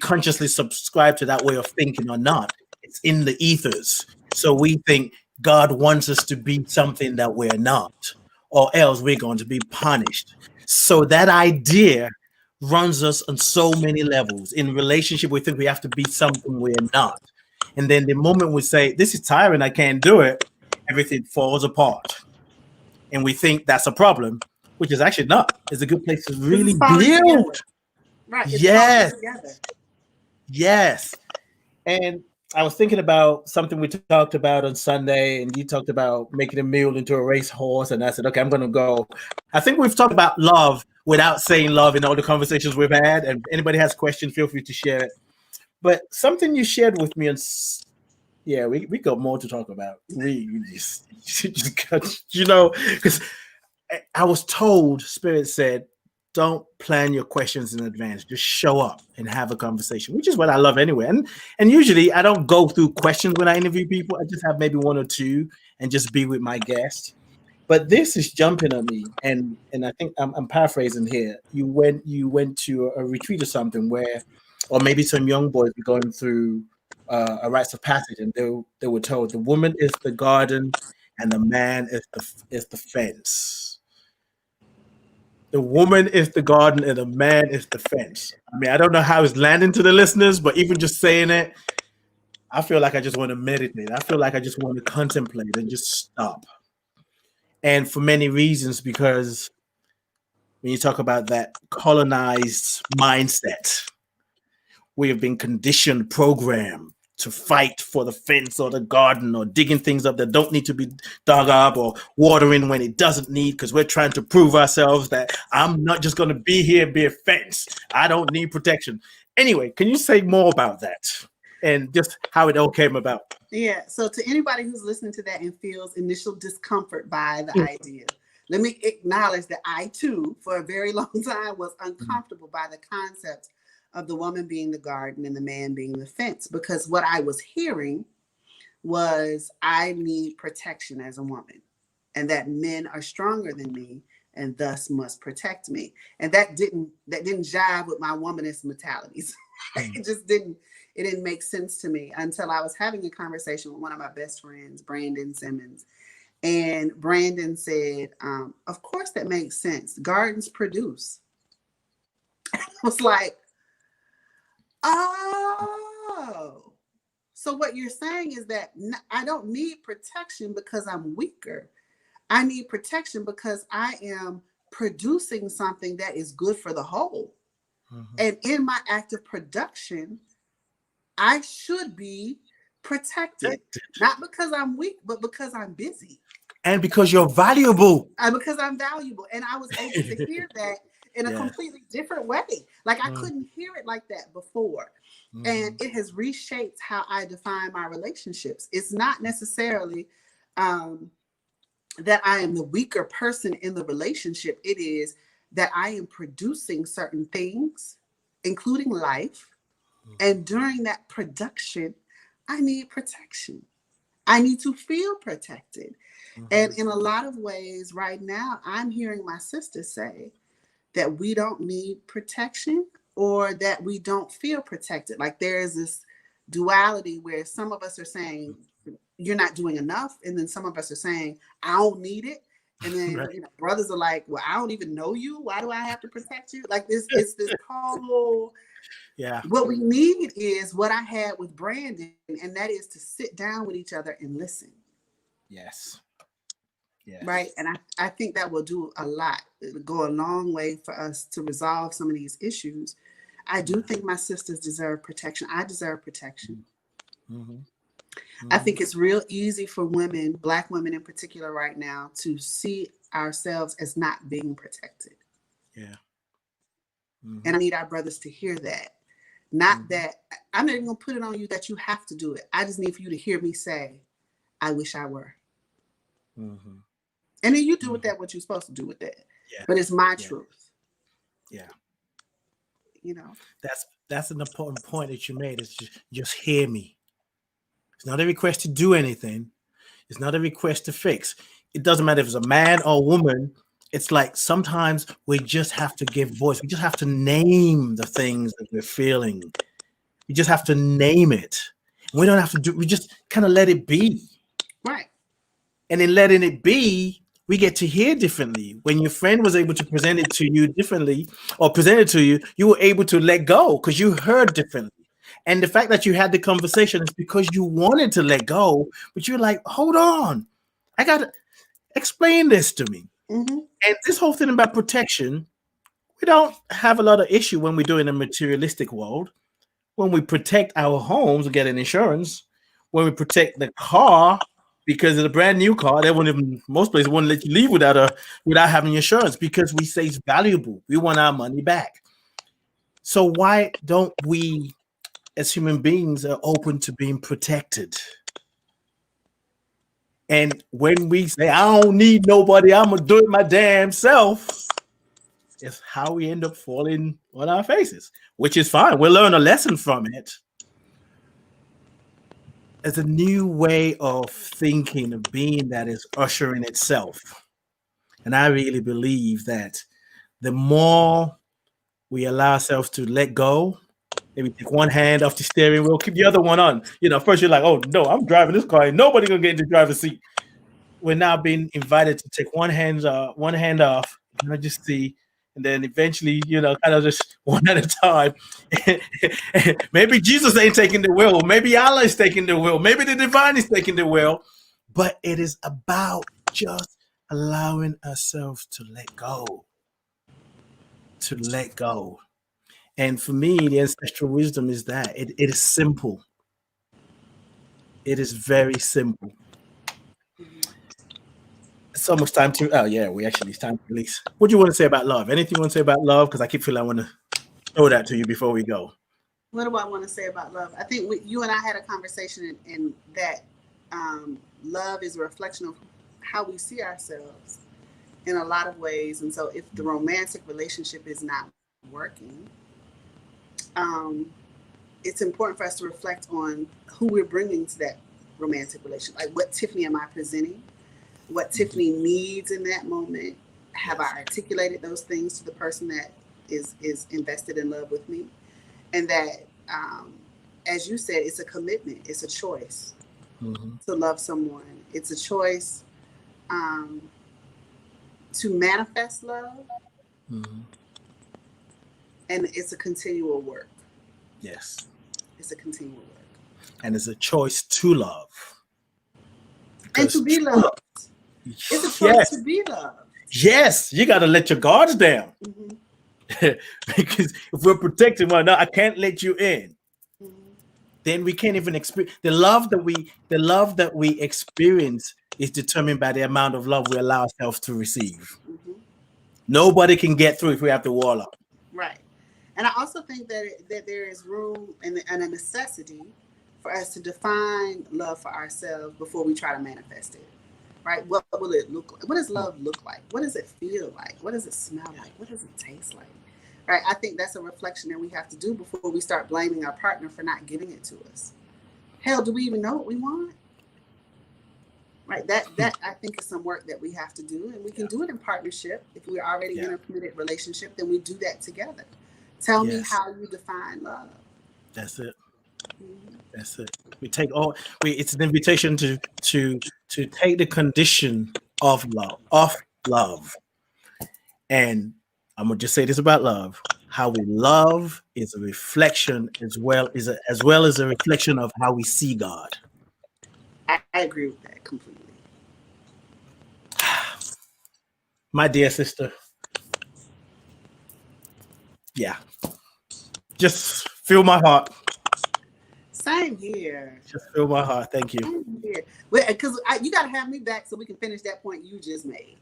consciously subscribe to that way of thinking or not. It's in the ethers. So we think God wants us to be something that we're not, or else we're going to be punished. So that idea runs us on so many levels. In relationship, we think we have to be something we're not. And then the moment we say, this is tiring, I can't do it, everything falls apart. And we think that's a problem, which is actually not. It's a good place to really build. Right. It's Yes. together. Yes. And I was thinking about something we talked about on Sunday, and you talked about making a mule into a racehorse. And I said, okay, I'm going to go. I think we've talked about love without saying love in all the conversations we've had. And anybody has questions, feel free to share it. But something you shared with me on, yeah, we got more to talk about. We just got, because I was told, Spirit said, don't plan your questions in advance. Just show up and have a conversation, which is what I love anyway. And usually I don't go through questions when I interview people. I just have maybe one or two and just be with my guest. But this is jumping on me, and I think I'm paraphrasing here. You went to a retreat or something where, or maybe some young boys were going through a rites of passage, and they were told the woman is the garden and the man is the fence. The woman is the garden and the man is the fence. I mean, I don't know how it's landing to the listeners, but even just saying it, I feel like I just want to meditate. I feel like I just want to contemplate and just stop. And for many reasons, because when you talk about that colonized mindset, we have been conditioned, programmed to fight for the fence or the garden or digging things up that don't need to be dug up or watering when it doesn't need, because we're trying to prove ourselves that I'm not just going to be here, be a fence. I don't need protection. Anyway, can you say more about that and just how it all came about? Yeah. So to anybody who's listening to that and feels initial discomfort by the idea, let me acknowledge that I too, for a very long time, was uncomfortable by the concept of the woman being the garden and the man being the fence, because what I was hearing was I need protection as a woman, and that men are stronger than me and thus must protect me. And that didn't jive with my womanist mentalities. It just didn't make sense to me until I was having a conversation with one of my best friends, Brandon Simmons. And Brandon said, of course that makes sense. Gardens produce. I was like, oh, so what you're saying is that I don't need protection because I'm weaker. I need protection because I am producing something that is good for the whole. Mm-hmm. And in my act of production, I should be protected, not because I'm weak, but because I'm busy. And because you're valuable. And because I'm valuable. And I was able to hear that in a completely different way. Like I couldn't hear it like that before. And it has reshaped how I define my relationships. It's not necessarily that I am the weaker person in the relationship. It is that I am producing certain things, including life. And during that production, I need protection. I need to feel protected. And in a lot of ways right now, I'm hearing my sister say that we don't need protection or that we don't feel protected. Like there is this duality where some of us are saying, you're not doing enough. And then some of us are saying, I don't need it. And then brothers are like, well, I don't even know you. Why do I have to protect you? Like this, it's this whole... Yeah. What we need is what I had with Brandon, and that is to sit down with each other and listen. Yes. Yes. Right. And I think that will do a lot. It'll go a long way for us to resolve some of these issues. I do think my sisters deserve protection. I deserve protection. I think it's real easy for women, Black women in particular right now, to see ourselves as not being protected. Yeah. And I need our brothers to hear that. Not that I'm not even gonna put it on you that you have to do it. I just need for you to hear me say, I wish I were. And then you do with that what you're supposed to do with that. Yeah. But it's my truth. Yeah. You know. That's an important point that you made. Is just hear me. It's not a request to do anything. It's not a request to fix. It doesn't matter if it's a man or a woman. It's like sometimes we just have to give voice. We just have to name the things that we're feeling. We just have to name it. We don't have to we just kind of let it be. Right. And in letting it be, we get to hear differently. When your friend was able to present it to you differently or present it to you, you were able to let go because you heard differently. And the fact that you had the conversation is because you wanted to let go, but you're like, hold on, I got to explain this to me. Mm-hmm. And this whole thing about protection, we don't have a lot of issue when we do in a materialistic world. When we protect our homes and get an insurance, when we protect the car, because it's a brand new car, they won't even, most places won't let you leave without having insurance because we say it's valuable. We want our money back. So why don't we, as human beings, are open to being protected? And when we say, I don't need nobody, I'm gonna do it my damn self, it's how we end up falling on our faces, which is fine. We'll learn a lesson from it. It's a new way of thinking, of being that is ushering itself. And I really believe that the more we allow ourselves to let go, maybe take one hand off the steering wheel, keep the other one on. You know, first you're like, oh no, I'm driving this car, and nobody gonna get in the driver's seat. We're now being invited to take one hand off, and I just see, and then eventually, you know, kind of just one at a time. Maybe Jesus ain't taking the wheel. Maybe Allah is taking the wheel. Maybe the divine is taking the wheel. But it is about just allowing ourselves to let go. To let go. And for me, the ancestral wisdom is that it is simple. It is very simple. It's almost time to, it's time to release. What do you want to say about love? Anything you want to say about love? Because I keep feeling I want to throw that to you before we go. What do I want to say about love? I think you and I had a conversation in that love is a reflection of how we see ourselves in a lot of ways. And so if the romantic relationship is not working, it's important for us to reflect on who we're bringing to that romantic relationship. Like, what Tiffany am I presenting? What Tiffany needs in that moment? Have I articulated those things to the person that is invested in love with me? And that, as you said, it's a commitment. It's a choice to love someone. It's a choice to manifest love. And it's a continual work. Yes. It's a continual work. And it's a choice to love. And to be loved. It's a choice to be loved. Yes, you got to let your guards down. Because if we're protecting one another, I can't let you in. Then we can't even experience the love that we experience is determined by the amount of love we allow ourselves to receive. Nobody can get through if we have the wall up. Right. And I also think that there is room and a necessity for us to define love for ourselves before we try to manifest it. Right? What will it look like? What does love look like? What does it feel like? What does it smell like? What does it taste like? Right? I think that's a reflection that we have to do before we start blaming our partner for not giving it to us. Hell, do we even know what we want? Right? That I think is some work that we have to do, and we can do it in partnership. If we're already in a committed relationship, then we do that together. Tell me how you define love. That's it. That's it. It's an invitation to take the condition of love. And I'm gonna just say this about love. How we love is a reflection as well as a reflection of how we see God. I agree with that completely. My dear sister. Yeah. Just feel my heart. Same here. Just feel my heart. Thank you. Same here. Because you got to have me back so we can finish that point you just made.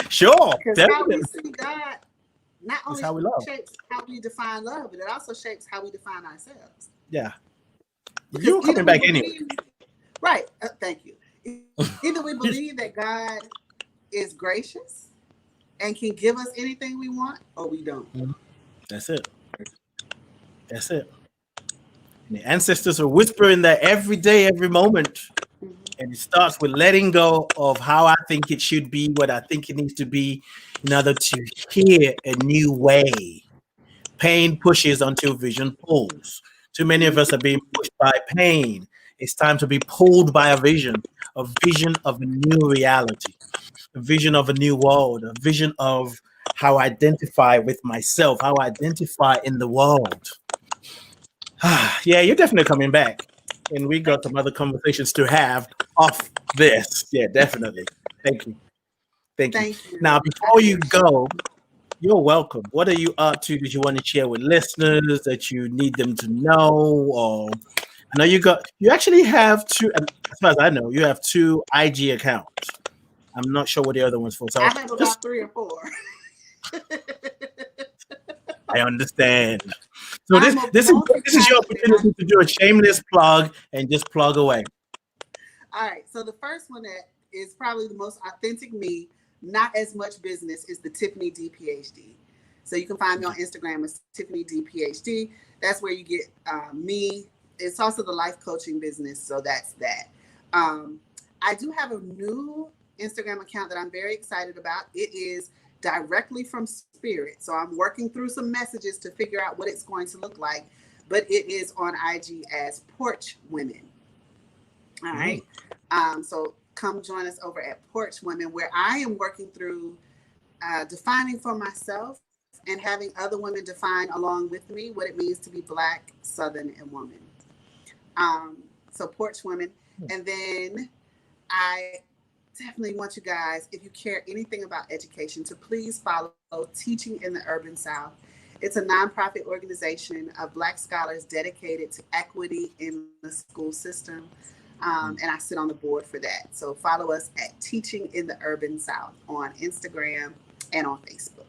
Sure. Because how we see God not only how we love. Shapes how we define love, but it also shapes how we define ourselves. Yeah. You're coming back anyway. Right. Thank you. Either we believe that God is gracious and can give us anything we want, or we don't. That's it. That's it. And the ancestors are whispering that every day, every moment. And it starts with letting go of how I think it should be, what I think it needs to be, in order to hear a new way. Pain pushes until vision pulls. Too many of us are being pushed by pain. It's time to be pulled by a vision of a new reality, a vision of a new world, a vision of how I identify with myself, how I identify in the world. Yeah, you're definitely coming back. And we got some other conversations to have off this. Yeah, definitely. Thank you. Thank you. Now, before you go, you're welcome. What are you up to that you want to share with listeners that you need them to know? Or I know you actually have two, as far as I know, you have two IG accounts. I'm not sure what the other one's for. So I have about 3 or 4. I understand. So this is your opportunity to do a shameless plug and just plug away. All right. So the first one that is probably the most authentic me, not as much business, is the Tiffany DPhD. So you can find me on Instagram as Tiffany DPhD. That's where you get me. It's also the life coaching business. So that's that. I do have a new Instagram account that I'm very excited about. It is directly from spirit. So I'm working through some messages to figure out what it's going to look like. But it is on IG as Porch Women. All right. So come join us over at Porch Women, where I am working through defining for myself and having other women define along with me what it means to be Black, Southern, and woman. So Porch Women. And then I definitely want you guys, if you care anything about education, to please follow Teaching in the Urban South. It's a nonprofit organization of Black scholars dedicated to equity in the school system. And I sit on the board for that. So follow us at Teaching in the Urban South on Instagram and on Facebook.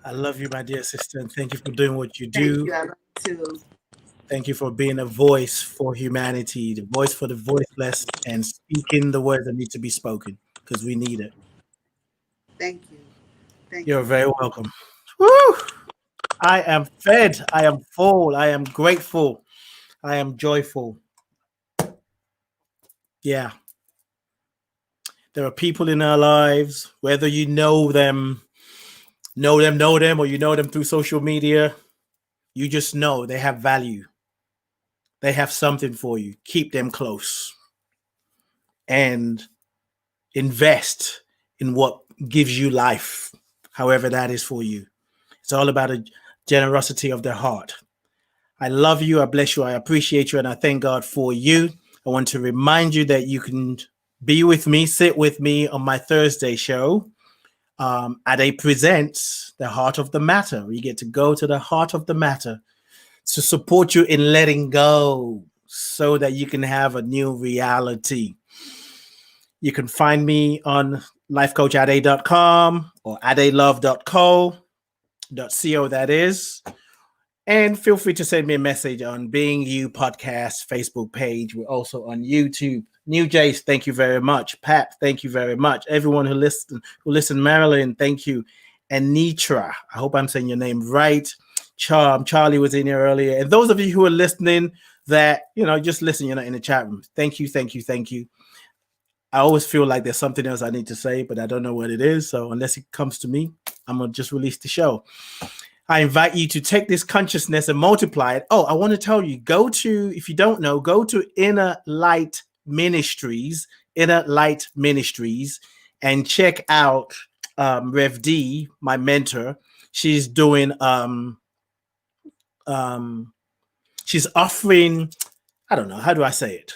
I love you, my dear sister, and thank you for doing what you do. Thank you. I love you too. Thank you for being a voice for humanity, the voice for the voiceless, and speaking the words that need to be spoken, because we need it. Thank you. You're very welcome. Woo! I am fed. I am full. I am grateful. I am joyful. Yeah. There are people in our lives, whether you know them, or you know them through social media, you just know they have value. They have something for you. Keep them close and invest in what gives you life, however that is for you. It's all about a generosity of the heart. I love you. I bless you. I appreciate you. And I thank God for you. I want to remind you that you can be with me, sit with me on my Thursday show. Ade presents The Heart of the Matter. You get to go to the heart of the matter to support you in letting go so that you can have a new reality. You can find me on lifecoachade.com or adelove.co, that is. And feel free to send me a message on Being You Podcast Facebook page. We're also on YouTube. New Jace, thank you very much. Pat, thank you very much. Everyone who listened, Marilyn, thank you. Anitra, I hope I'm saying your name right. Charlie was in here earlier. And those of you who are listening that, just listen, you're not in the chat room. Thank you, thank you, thank you. I always feel like there's something else I need to say, but I don't know what it is. So unless it comes to me, I'm going to just release the show. I invite you to take this consciousness and multiply it. Oh, I want to tell you, if you don't know, go to Inner Light Ministries, and check out Rev D, my mentor. She's doing, she's offering, I don't know, how do I say it?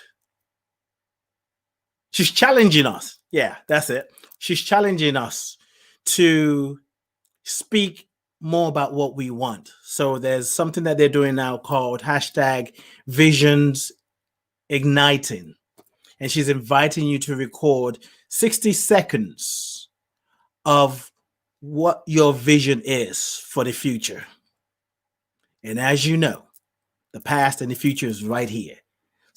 She's challenging us. Yeah, that's it. She's challenging us to speak more about what we want. So there's something that they're doing now called #Visions Igniting. And she's inviting you to record 60 seconds of what your vision is for the future. And as you know, the past and the future is right here.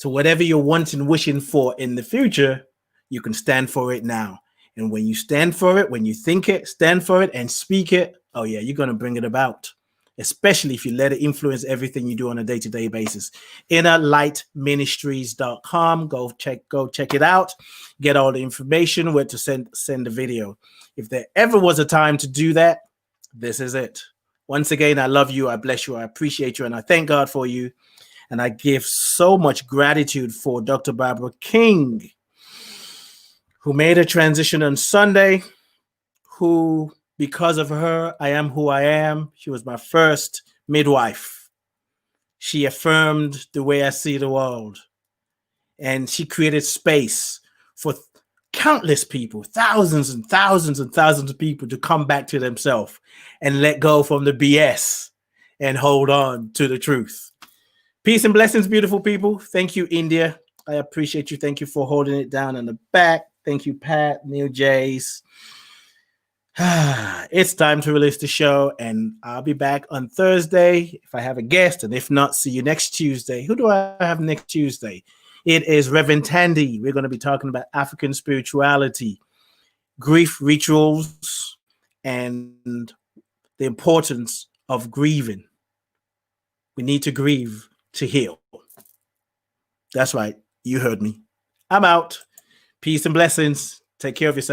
So whatever you're wanting, wishing for in the future, you can stand for it now. And when you stand for it, when you think it, stand for it and speak it, oh yeah, you're going to bring it about. Especially if you let it influence everything you do on a day-to-day basis. Innerlightministries.com. Go check it out. Get all the information, where to send the video. If there ever was a time to do that, this is it. Once again, I love you. I bless you. I appreciate you. And I thank God for you. And I give so much gratitude for Dr. Barbara King, who made a transition on Sunday, who, because of her, I am who I am. She was my first midwife. She affirmed the way I see the world. And she created space for countless people, thousands and thousands and thousands of people to come back to themselves and let go from the BS and hold on to the truth. Peace and blessings, beautiful people. Thank you, India. I appreciate you. Thank you for holding it down in the back. Thank you, Pat, Neil Jays. It's time to release the show, and I'll be back on Thursday if I have a guest, and if not, see you next Tuesday. Who do I have next Tuesday? It is Reverend Tandy. We're going to be talking about African spirituality, grief rituals, and the importance of grieving. We need to grieve to heal. That's right. You heard me. I'm out. Peace and blessings. Take care of yourself.